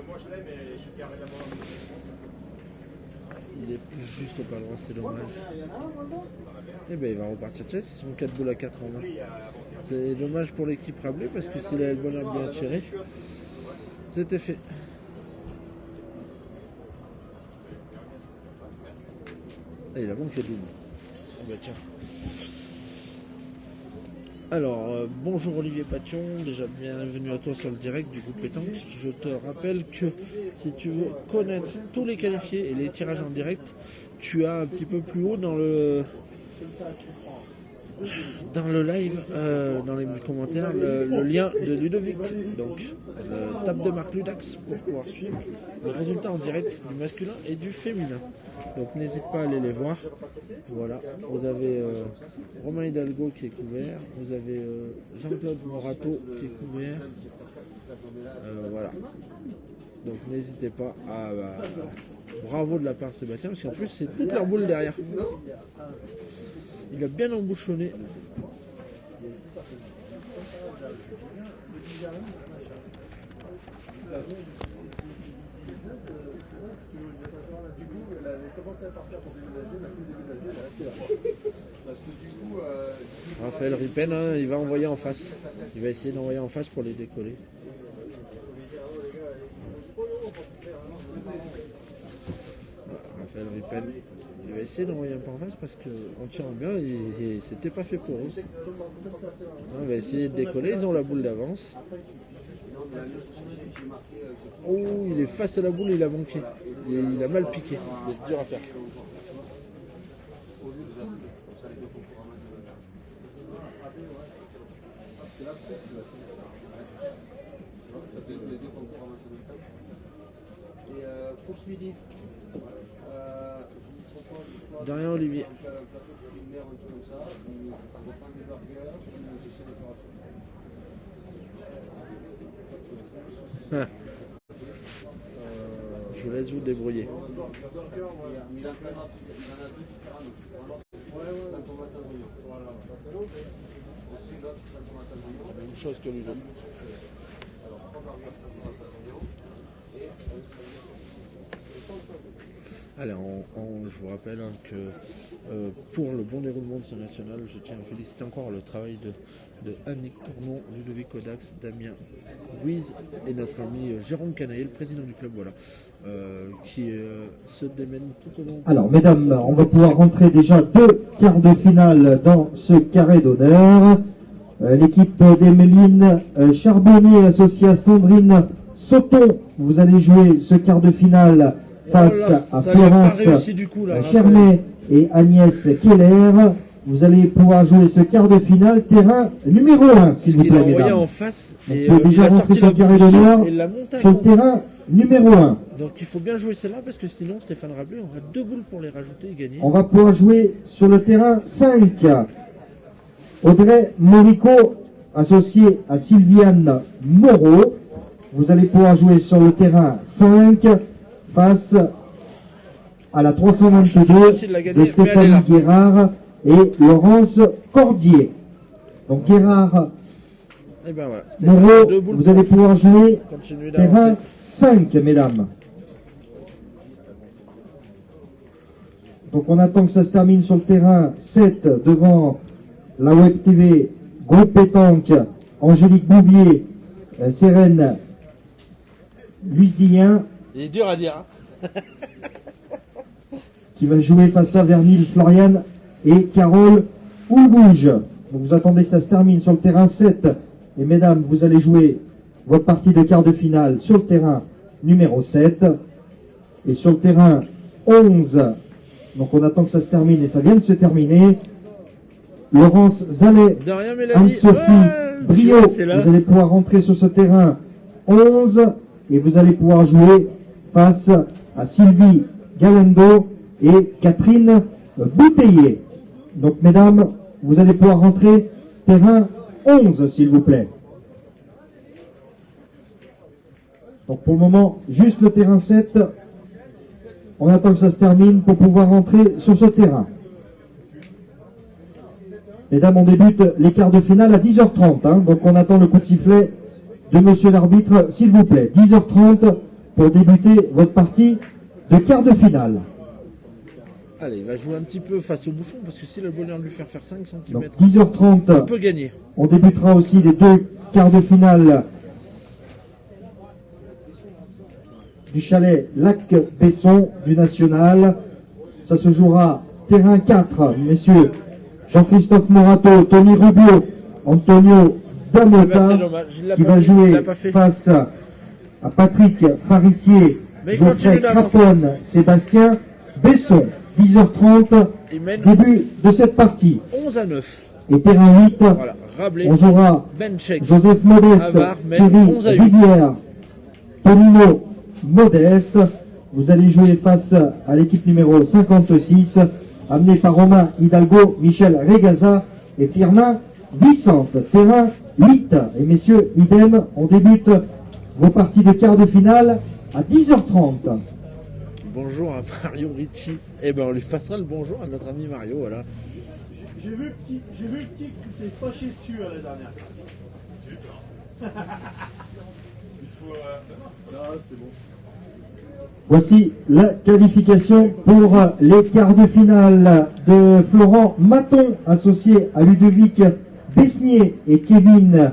Moi, je l'ai, mais je suis carré là-bas. Il est juste pas loin, c'est dommage. Et bien, il va repartir de chasse. Ils sont 4 boules à 4 en main. C'est dommage pour l'équipe Rabelais parce que s'il avait le bonheur de bien tirer, c'était fait. Et il a manqué double. Oh bah tiens. Alors, bonjour Olivier Pathion, déjà bienvenue à toi sur le direct du groupe Pétanque. Je te rappelle que si tu veux connaître tous les qualifiés et les tirages en direct, tu as un petit peu plus haut dans le live, dans les commentaires, le lien de Ludovic. Donc, tape de Marc Ludax pour pouvoir suivre le résultat en direct du masculin et du féminin. Donc, n'hésite pas à aller les voir. Voilà, vous avez Romain Hidalgo qui est couvert, vous avez Jean-Claude Morato qui est couvert. Voilà. Donc, n'hésitez pas à. Bravo de la part de Sébastien, parce qu'en plus, c'est toute leur boule derrière. Il a bien embouchonné. Raphaël Ripen, hein, il va envoyer en face. Il va essayer d'envoyer en face pour les décoller. Raphaël Ripen, il va essayer d'envoyer un peu en face parce qu'en tirant bien, et c'était pas fait pour eux. On va essayer de décoller, ils ont la boule d'avance. Oh, il est face à la boule, il a manqué. Il a mal piqué. C'est dur à faire. Et pour ce midi, De rien, Olivier. Je vous laisse vous débrouiller. Même chose que lui. Allez, je vous rappelle que pour le bon déroulement de ce national, je tiens à féliciter encore le travail de Annick Tournon, Ludovic Audax, Damien Louise et notre ami Jérôme Canaille, le président du club, voilà, qui se démène tout au long. Alors, mesdames, on va pouvoir rentrer déjà 2 quarts de finale dans ce carré d'honneur. L'équipe d'Emeline Charbonnier associée à Sandrine Sauton, vous allez jouer ce quart de finale face à Florence Chermet et Agnès Keller. Vous allez pouvoir jouer ce quart de finale, terrain numéro 1, s'il vous plaît, mesdames. En face et vous pouvez déjà rentrer sur le carré d'honneur sur le terrain numéro 1. Donc il faut bien jouer celle-là parce que sinon Stéphane Rabelais aura 2 boules pour les rajouter et gagner. On va pouvoir jouer sur le terrain 5. Audrey Morico associé à Sylviane Moreau. Vous allez pouvoir jouer sur le terrain 5 face à la 322 de Stéphanie Guérard et Laurence Cordier. Donc Guérard, Et ben voilà. Moreau, vous allez pouvoir jouer terrain 5, mesdames. Donc on attend que ça se termine sur le terrain 7 devant la Web TV, Groupe Pétanque, Angélique Bouvier, Sérène Luisdien. Il est dur à dire. Hein. Qui va jouer face à Vernil Florian et Carole Houlgouge. Donc vous attendez que ça se termine sur le terrain 7. Et mesdames, vous allez jouer votre partie de quart de finale sur le terrain numéro 7. Et sur le terrain 11, donc on attend que ça se termine et ça vient de se terminer. Laurence Zallet, Anne-Sophie Brio, vous allez pouvoir rentrer sur ce terrain 11 et vous allez pouvoir jouer face à Sylvie Galendo et Catherine Bouteiller. Donc mesdames, vous allez pouvoir rentrer terrain 11 s'il vous plaît. Donc pour le moment, juste le terrain 7. On attend que ça se termine pour pouvoir rentrer sur ce terrain. Mesdames, on débute les quarts de finale à 10h30. Hein, donc on attend le coup de sifflet de monsieur l'arbitre, s'il vous plaît. 10h30 pour débuter votre partie de quart de finale. Allez, il va jouer un petit peu face au bouchon parce que s'il a le bonheur de lui faire 5 cm, donc 10h30, on peut gagner. On débutera aussi les deux quarts de finale du chalet Lac-Besson du National. Ça se jouera terrain 4, messieurs. Jean-Christophe Morato, Tony Rubio, Antonio Damota, qui va jouer face à Patrick Farissier, Geoffrey Craponne, Sébastien Besson. 10h30, début de cette partie. 11-9. Et terrain 8, voilà, Rabelais, on jouera Benchek, Joseph Modeste, Avar, Thierry Rivière, Tonino Modeste. Vous allez jouer face à l'équipe numéro 56, amenée par Romain Hidalgo, Michel Regaza et Firmin Vicente. Terrain 8. Et messieurs, idem, on débute vos parties de quart de finale à 10h30. Bonjour à Mario Ricci. Eh ben on lui passera le bonjour à notre ami Mario, voilà. J'ai vu que tu t'es fâché dessus à la dernière. Il faut. Ah, c'est bon. Voici la qualification pour les quarts de finale de Florent Maton, associé à Ludovic Besnier et Kevin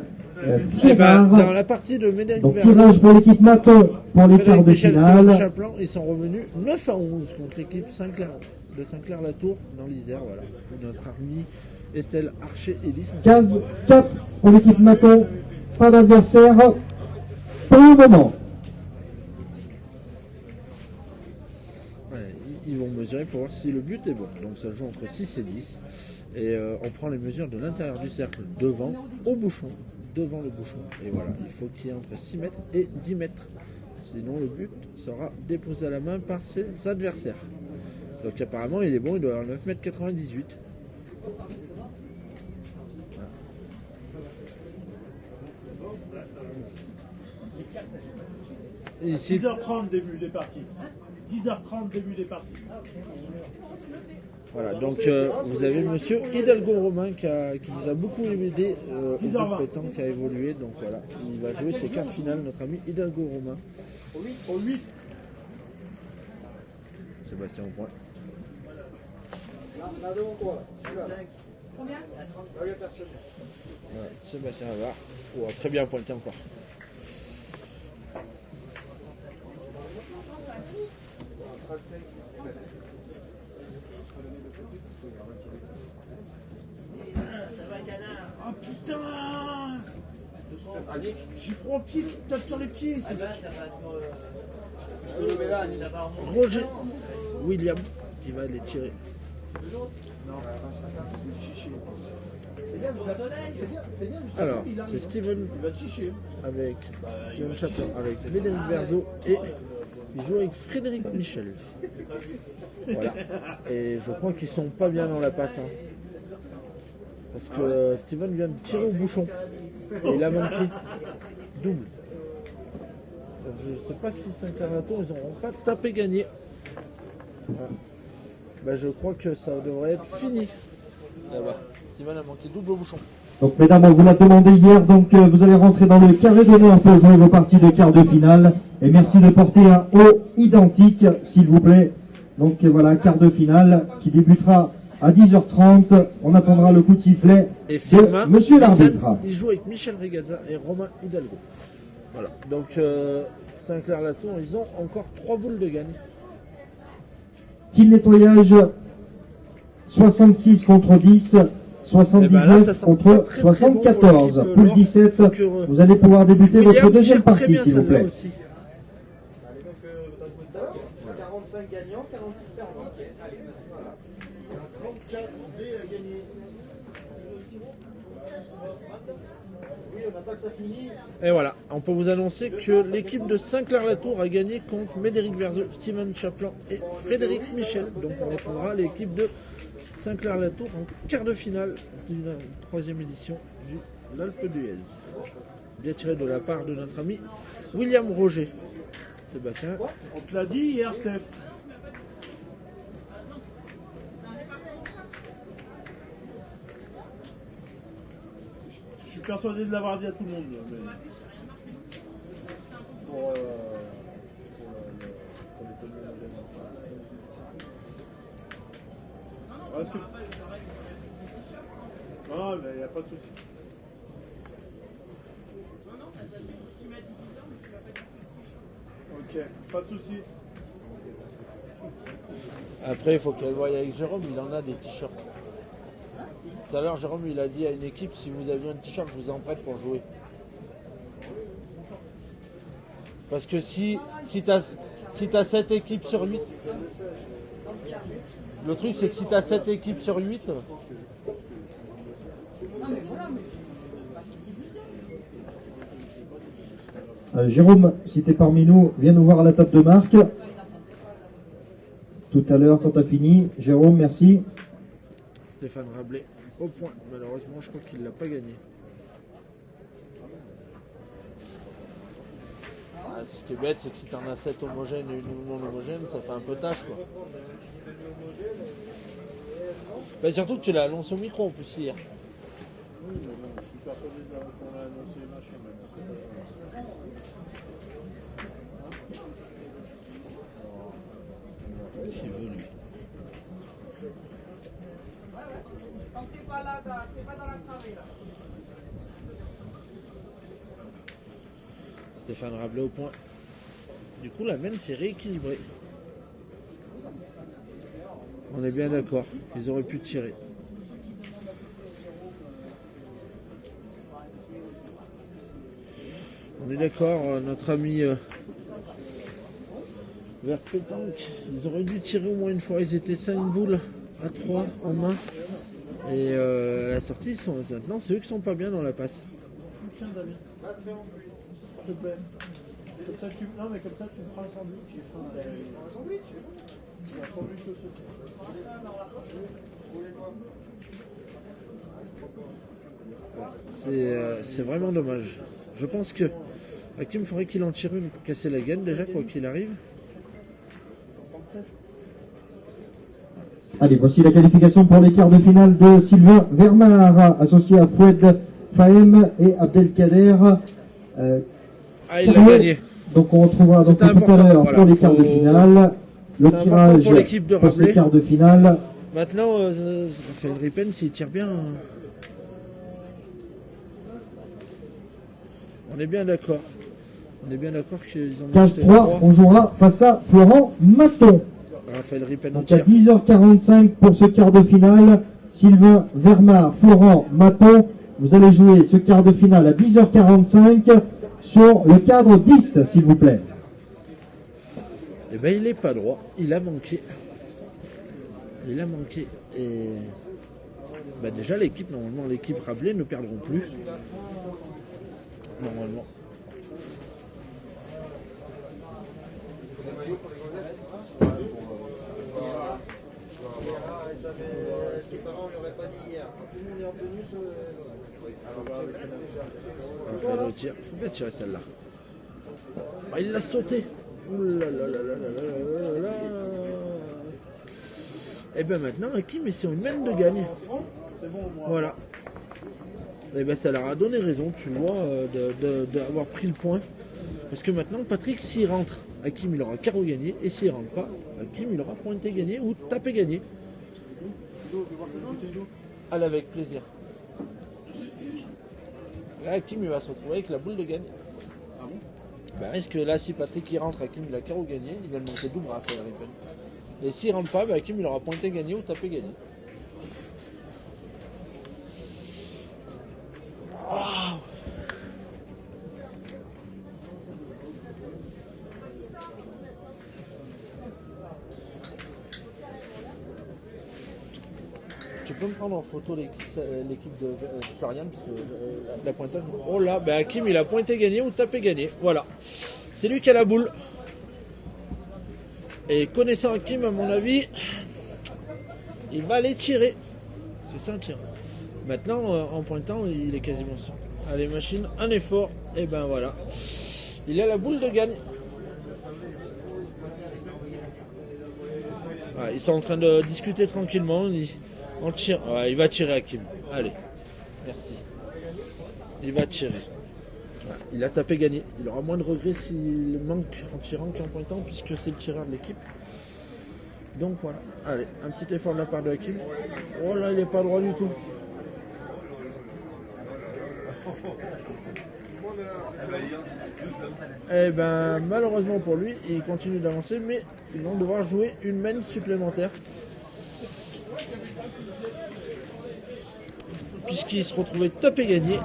Fierard. Dans la partie de Médéric Donc tirage pour l'équipe Maton pour les quarts de finale. Chaplin, ils sont revenus 9-11 contre l'équipe de Saint-Clair-la-Tour dans l'Isère. Voilà. Notre amie Estelle Archer est licenciée. Case 4 pour l'équipe Maton. Pas d'adversaire pour le moment. Ils vont mesurer pour voir si le but est bon. Donc ça joue entre 6 et 10. Et on prend les mesures de l'intérieur du cercle devant au bouchon. Devant le bouchon. Et voilà, il faut qu'il y ait entre 6 mètres et 10 mètres. Sinon le but sera déposé à la main par ses adversaires. Donc apparemment il est bon, il doit avoir 9 mètres 98. Ici. 10h30 début des parties. 10h30 début des parties. Voilà, donc vous avez monsieur Hidalgo Romain qui nous a beaucoup aidé au groupe pétanque qui a évolué. Donc voilà, il va jouer ses quarts finales, notre ami Hidalgo Romain. Au 8. Sébastien au point. Combien? Voilà, Sébastien Havard. Oh, très bien pointé encore. Oh putain! J'ai froid au pied, tu te tapes sur les pieds. Roger William qui va les tirer. Alors, c'est Steven avec Steven Chaplin, avec Médéric Verzo et il joue avec Frédéric Michel. Voilà. Et je crois qu'ils sont pas bien dans la passe. Hein. Parce que Steven vient de tirer au bouchon. Et il a manqué double. Donc, je ne sais pas si Saint-Clair-la-Tour, ils n'auront pas tapé gagné. Ouais. Bah, je crois que ça devrait être fini. Là-bas. Simon a manqué double bouchon. Donc mesdames, on vous l'a demandé hier, donc vous allez rentrer dans le carré d'honneur pour jouer vos parties de quart de finale. Et merci de porter un haut identique, s'il vous plaît. Donc voilà, quart de finale qui débutera à 10h30. On attendra le coup de sifflet Et de monsieur l'arbitre. Il joue avec Michel Regazza et Romain Hidalgo. Voilà, donc Saint-Clair-la-Tour, ils ont encore 3 boules de gagne. Team nettoyage 66 contre 10. 79 contre 74. Poule 17, vous allez pouvoir débuter votre deuxième partie, s'il vous plaît. Allez, donc, tu as joué tout à l'heure. 45 gagnants, 46 perdants. Voilà. 34 dés à gagner. Oui, on attend que ça finisse. Et voilà, on peut vous annoncer que l'équipe de Saint-Clair-la-Tour a gagné contre Médéric Verzeau, Steven Chaplin et Frédéric Michel. Donc on retrouvera l'équipe de Saint-Clair-la-Tour en quart de finale d'une 3e édition du l'Alpe d'Huez. Bien tiré de la part de notre ami William Roger. Sébastien. On te l'a dit hier, Steph. Je suis persuadé de l'avoir dit à tout le monde. Mais... Pour les tenues mondiales. Est-ce que... Non, mais il n'y a pas de souci. Ok, pas de souci. Après, il faut qu'elle voie avec Jérôme, il en a des t-shirts. Tout à l'heure, Jérôme, il a dit à une équipe, si vous aviez un t-shirt, je vous en prête pour jouer. Parce que si t'as 7 équipes sur 8... Le truc, c'est que si tu as 7 équipes sur 8... Non, mais voilà, mais c'est Jérôme, si tu es parmi nous, viens nous voir à la table de marque. Tout à l'heure, quand tu as fini. Jérôme, merci. Stéphane Rabelais, au point. Malheureusement, je crois qu'il ne l'a pas gagné. Ah, ce qui est bête, c'est que si tu en as 7 homogènes et une non homogène, ça fait un peu tâche, quoi. Bah, surtout que tu l'as annoncé au micro en plus hier. Oui, mais bon, je suis persuadé qu'on a annoncé les machins maintenant. Qui veut, lui. Tant que t'es pas là, t'es pas dans la travée là. Stéphane Rabelais au point. Du coup, la mène s'est rééquilibrée. On est bien d'accord, ils auraient pu tirer. On est d'accord, notre ami vers pétanque, ils auraient dû tirer au moins une fois. Ils étaient 5 boules à 3 en main. Et à la sortie, maintenant, c'est eux qui sont pas bien dans la passe. Tiens, David, s'il te plaît. Comme ça, non, mais comme ça, tu me prends un sandwich. J'ai faim. Un sandwich? Un sandwich au saucisson. C'est vraiment dommage. Je pense que Hakim faudrait qu'il en tire une pour casser la gaine déjà, quoi qu'il arrive. Allez, voici la qualification pour les quarts de finale de Sylvain Vermar, associé à Foued Fahem et Abdelkader. Il a gagné. Donc on retrouvera donc tout à l'heure voilà, pour les quarts de finale. Le tirage pour l'équipe de pour ces quarts de finale. Maintenant, Raphaël Ripen, s'il tire bien... On est bien d'accord. On est bien d'accord qu'ils ont... 15-3, on jouera face à Florent Maton. Raphaël Ripen Donc à 10h45 pour ce quart de finale, Sylvain Vermar, Florent Maton, vous allez jouer ce quart de finale à 10h45 sur le cadre 10, s'il vous plaît. Eh ben, il n'est pas droit, il a manqué. Il a manqué. Et bah, déjà, l'équipe, normalement, l'équipe Rabelais ne perdront plus. Normalement. tes parents ne l'auraient pas dit hier. Tout le monde est revenu sur On fait le tir. Faut bien tirer celle-là. Ah, il l'a sauté. Ouh là là là là là là là là. Et ben maintenant, Hakim est sur une main de gagne. Voilà. Et ben ça leur a donné raison, tu vois, d'avoir pris le point. Parce que maintenant, Patrick, s'il rentre, Hakim il aura carreau gagné. Et s'il rentre pas, Hakim il aura pointé gagné ou tapé gagné. Allez, avec plaisir. Là, Hakim il va se retrouver avec la boule de gagne. Ah bon? Bah, est-ce que là, si Patrick il rentre, Hakim il a carreau gagné, il va le monter double à faire Ripen. Et s'il rentre pas, bah, Hakim il aura pointé gagné ou tapé gagné. Waouh! Tu peux me prendre en photo l'équipe de Florian parce que la pointage. Oh là, bah Hakim il a pointé gagné ou tapé gagné. Voilà. C'est lui qui a la boule. Et connaissant Hakim, à mon avis, il va aller tirer. C'est ça un tir. Maintenant, en pointant, il est quasiment sûr. Allez, machine, un effort. Et ben voilà. Il a la boule de gagne. Voilà, ils sont en train de discuter tranquillement. On tire. Ouais, il va tirer Hakim. Allez. Merci. Il va tirer. Ouais, il a tapé gagné. Il aura moins de regrets s'il manque en tirant qu'en pointant puisque c'est le tireur de l'équipe. Donc voilà. Allez, un petit effort de la part de Hakim. Oh là, il n'est pas droit du tout. Et ben malheureusement pour lui, il continue d'avancer, mais ils vont devoir jouer une main supplémentaire. Puisqu'il se retrouvait tapé gagné.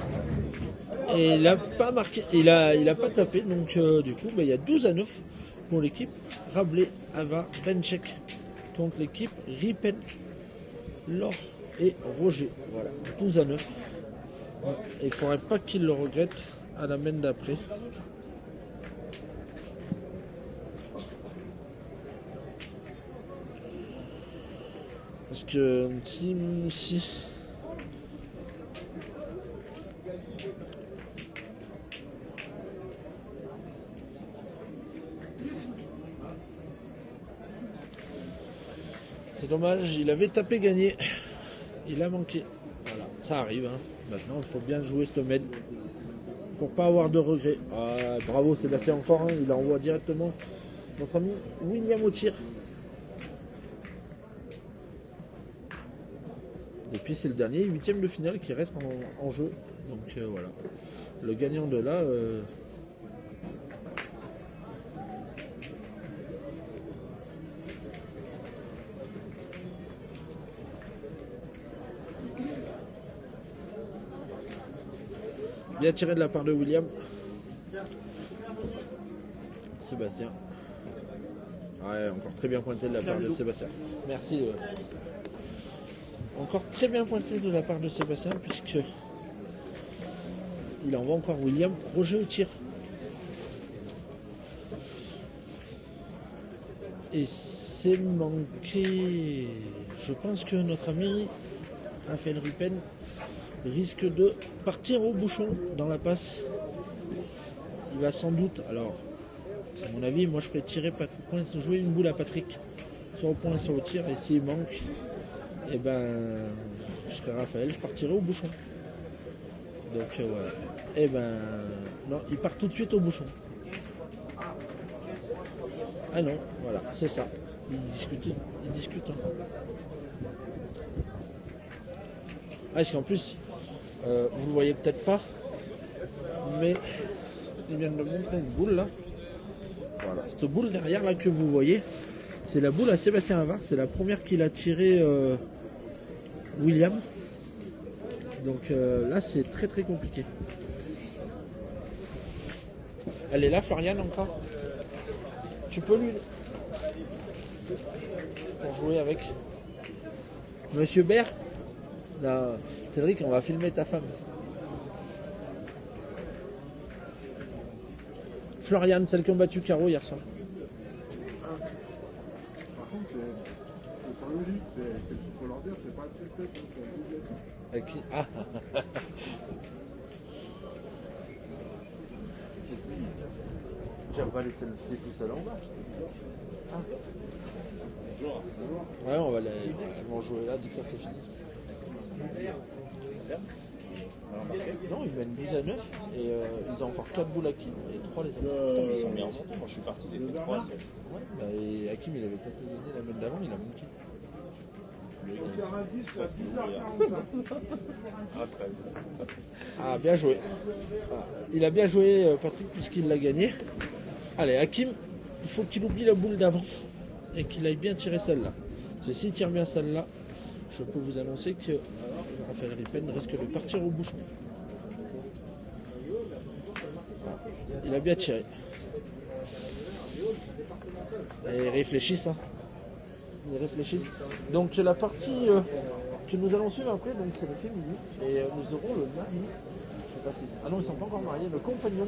Et il n'a pas marqué, il a pas tapé, donc du coup il y a 12-9 pour l'équipe Rabelais, Ava, Benchek contre l'équipe Ripen, Laure et Roger. Voilà, 12-9. Il ne faudrait pas qu'il le regrette à la main d'après. Parce que si c'est dommage, il avait tapé gagné, il a manqué. Voilà, ça arrive. Hein. Maintenant, il faut bien jouer cette main pour pas avoir de regrets. Ah, bravo Sébastien encore, hein, il envoie directement notre ami William au tir. Et puis c'est le dernier, 8e de finale qui reste en jeu. Donc voilà, le gagnant de là... Bien tiré de la part de William. Sébastien. Ouais, encore très bien pointé de la part de Sébastien. Merci. Encore très bien pointé de la part de Sébastien, puisque il envoie encore William. Roger au tir. Et c'est manqué. Je pense que notre ami Raphaël Ripen risque de partir au bouchon dans la passe. Il va sans doute, alors à mon avis, moi je ferais tirer Patrick, jouer une boule à Patrick, soit au point soit au tir, et s'il manque, et ben je serais Raphaël, je partirai au bouchon. Donc voilà. Et ben non, il part tout de suite au bouchon. Ah non, voilà, c'est ça. Il discute. Hein. Ah, parce qu'en plus, vous le voyez peut-être pas, mais ils viennent de montrer une boule là. Voilà, cette boule derrière là que vous voyez, c'est la boule à Sébastien Havard. C'est la première qu'il a tirée William. Donc là, c'est très très compliqué. Elle est là, Florian, encore. Tu peux lui... C'est pour jouer avec Monsieur Bert. Là, Cédric, on va filmer ta femme. Florian, celle qui a battu Caro hier soir. Par contre, faut logique, faut leur dire, c'est pas un truc bête, c'est un budget. Avec qui? Ah. Tu vas pas laisser le petit tout seul en bas. Ah. Ouais, on va ils vont jouer là dès que ça c'est fini. Non, ils mènent 12 à 9 et ils ont encore 4 boules à Kim et 3 les autres. Ils sont bien remontés. Moi, je suis parti, c'était 3 à 7. Ouais, bah, et Hakim il avait peut-être gagné la mène d'avant, il a manqué. Ah, 13. Ah, bien joué. Ah, il a bien joué Patrick puisqu'il l'a gagné. Allez, Hakim, il faut qu'il oublie la boule d'avant et qu'il aille bien tirer celle-là. Parce que s'il tire bien celle-là, je peux vous annoncer que Raphaël Ripen risque de partir au bouchon. Il a bien tiré. Et ils réfléchissent. Hein. Ils réfléchissent. Donc la partie que nous allons suivre après, donc c'est le féminin. Et nous aurons le mari. Ah non, ils ne sont pas encore mariés. Le compagnon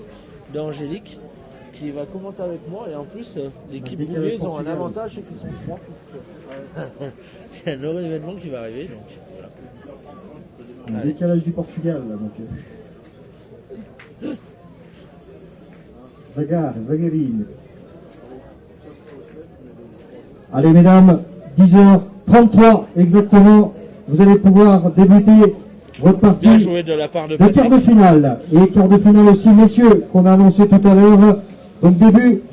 d'Angélique qui va commenter avec moi. Et en plus, l'équipe Bouvier, ils ont un avantage, c'est qu'ils sont 3. Il y a un autre événement qui va arriver. Donc, voilà. Le décalage du Portugal, là, donc. Regarde, Vagarine. Allez, mesdames, 10h33 exactement. Vous allez pouvoir débuter votre partie bien joué de la part de quart de finale. Et quart de finale aussi, messieurs, qu'on a annoncé tout à l'heure. Donc, début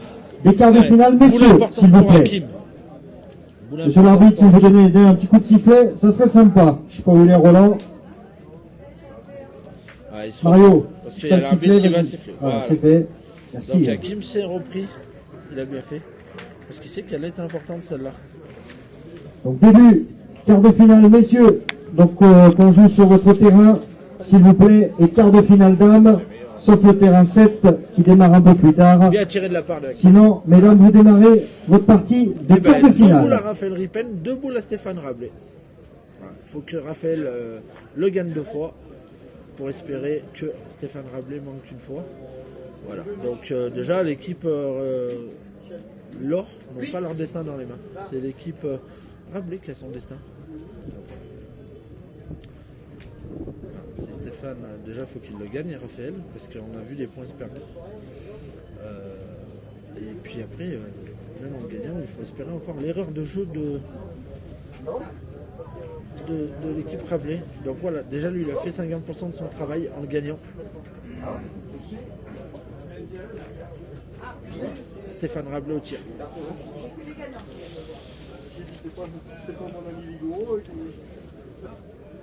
des quarts de finale, messieurs, s'il vous plaît. Monsieur l'arbitre, si vous donnez un petit coup de sifflet, ça serait sympa. Je ne sais pas où il est, Roland. Ah, Mario, parce qu'il y a l'arbitre qui va siffler. Voilà, c'est fait. Merci. Donc Hakim s'est repris. Il a bien fait. Parce qu'il sait qu'elle est importante celle-là. Donc début, quart de finale, messieurs. Donc qu'on joue sur votre terrain, s'il vous plaît. Et quart de finale, dames. Sauf le terrain 7 qui démarre un peu plus tard. Bien tiré de la part de Hakim. Sinon, mesdames, vous démarrez votre partie de quart de finale. 2 boules à Raphaël Ripen, 2 boules à Stéphane Rabelais. Il faut que Raphaël le gagne 2 fois pour espérer que Stéphane Rabelais manque une fois. Voilà. Donc déjà, l'équipe L'Or n'ont pas leur destin dans les mains. C'est l'équipe Rabelais qui a son destin. Si Stéphane, déjà, il faut qu'il le gagne, Raphaël, parce qu'on a vu les points se perdre. Et puis après, même en gagnant, il faut espérer encore l'erreur de jeu de l'équipe Rabelais. Donc voilà, déjà lui, il a fait 50% de son travail en gagnant. Stéphane Rabelais au tir. C'est pas mon ami Ligoro.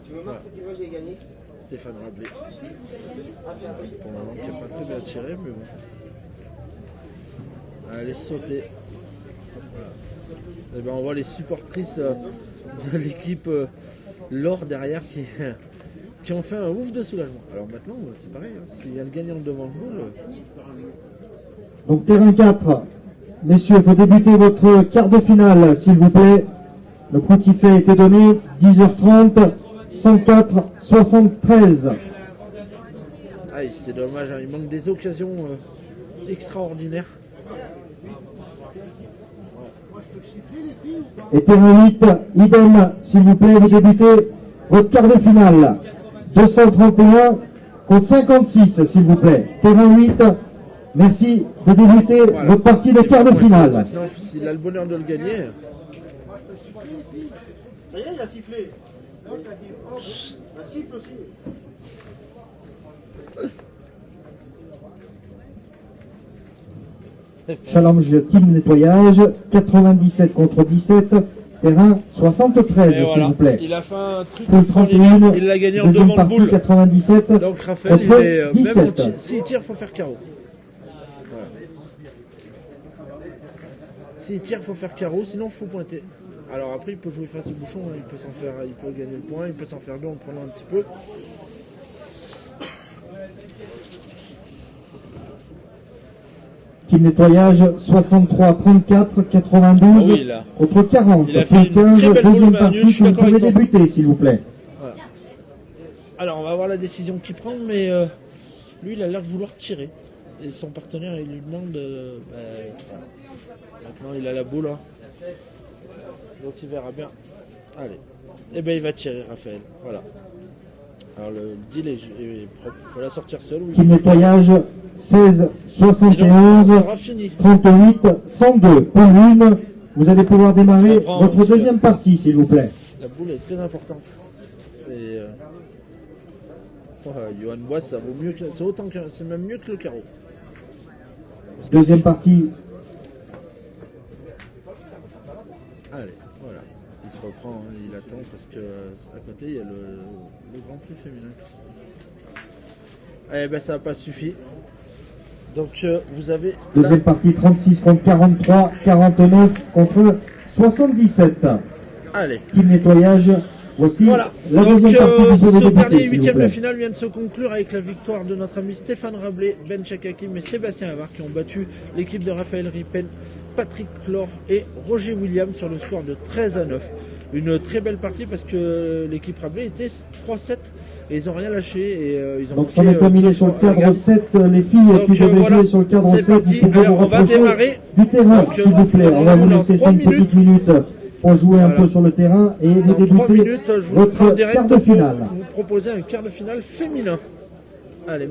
Tu me marques que j'ai gagné. Stéphane Rabelais. Pour le moment, qui n'a pas très bien tiré, mais bon. Allez sauter. Et ben, on voit les supportrices de l'équipe L'Or derrière qui ont fait un ouf de soulagement. Alors maintenant, c'est pareil. Hein. S'il y a le gagnant devant le boule. Donc terrain 4. Messieurs, il faut débuter votre quart de finale, s'il vous plaît. Le coup de sifflet a été donné. 10h30. 104-73. Ah, c'est dommage, hein. Il manque des occasions extraordinaires. Et terrain 8, idem, s'il vous plaît, vous débutez votre quart de finale. 231 contre 56, s'il vous plaît. Terrain 8, merci de débuter votre partie de quart de finale. Maintenant, s'il a le bonheur de le gagner. Ça y est, il a sifflé. La siffle aussi. Challenge team nettoyage, 97 contre 17, terrain 73, s'il voilà, vous plaît. il a fait un truc Poule 31, il l'a gagné en deuxième devant le partie boule. 97. Donc Raphaël, il est même en tir. S'il tire, il faut faire carreau. Voilà. S'il tire, il faut faire carreau, sinon il faut pointer. Alors après, il peut jouer face au bouchon, hein. Il peut s'en faire, il peut gagner le point, il peut s'en faire deux en prenant un petit peu. Team nettoyage 63, 34, 92 Ah oui, contre 40. Il a fait une 15, très belle deuxième boule, partie, Manu, je suis vous d'accord pouvez avec toi. débuter, s'il vous plaît. Voilà. Alors on va voir la décision qu'il prend, mais lui il a l'air de vouloir tirer. Et son partenaire il lui demande... voilà. Maintenant il a la boule. Hein. Donc il verra bien. Allez. Et ben il va tirer, Raphaël. Voilà. Alors le deal est propre. Il faut la sortir seule. Oui. Team nettoyage 16, 71, Ça sera fini. 38, 102. Pour l'une, vous allez pouvoir démarrer prend, votre parce que- deuxième partie, s'il vous plaît. La boule est très importante. Et Johan Bois, ça vaut mieux que. C'est autant que. C'est même mieux que le carreau. Deuxième partie. Allez, voilà. Il se reprend, hein, il attend parce que à côté il y a le Grand Prix féminin. Eh ben ça n'a pas suffi. Donc vous avez. Deuxième partie, 36 contre 43, 49 contre 77. Allez. Team nettoyage. Voici Voilà, la donc deuxième partie du ce polo dernier débuté, s'il vous huitième de plaît. finale vient de se conclure avec la victoire de notre ami Stéphane Rabelais, Ben Chakakim et Sébastien Havard qui ont battu l'équipe de Raphaël Ripen, Patrick Clore et Roger Williams sur le score de 13-9. Une très belle partie parce que l'équipe Rabelais était 3-7 et ils n'ont rien lâché et ils ont Donc ça est terminé sur le cadre 7, les filles Donc, qui devaient voilà, jouer sur le cadre c'est 7, parti. vous pouvez Alors, vous on va rapprocher démarrer. du terrain, Donc, s'il vous plaît. On va vous dans laisser 3 5 petites minutes pour jouer un peu sur le terrain et vous Dans 3 débutez minutes, je vous prends en votre direct quart de pour finale. vous proposer un quart de finale féminin.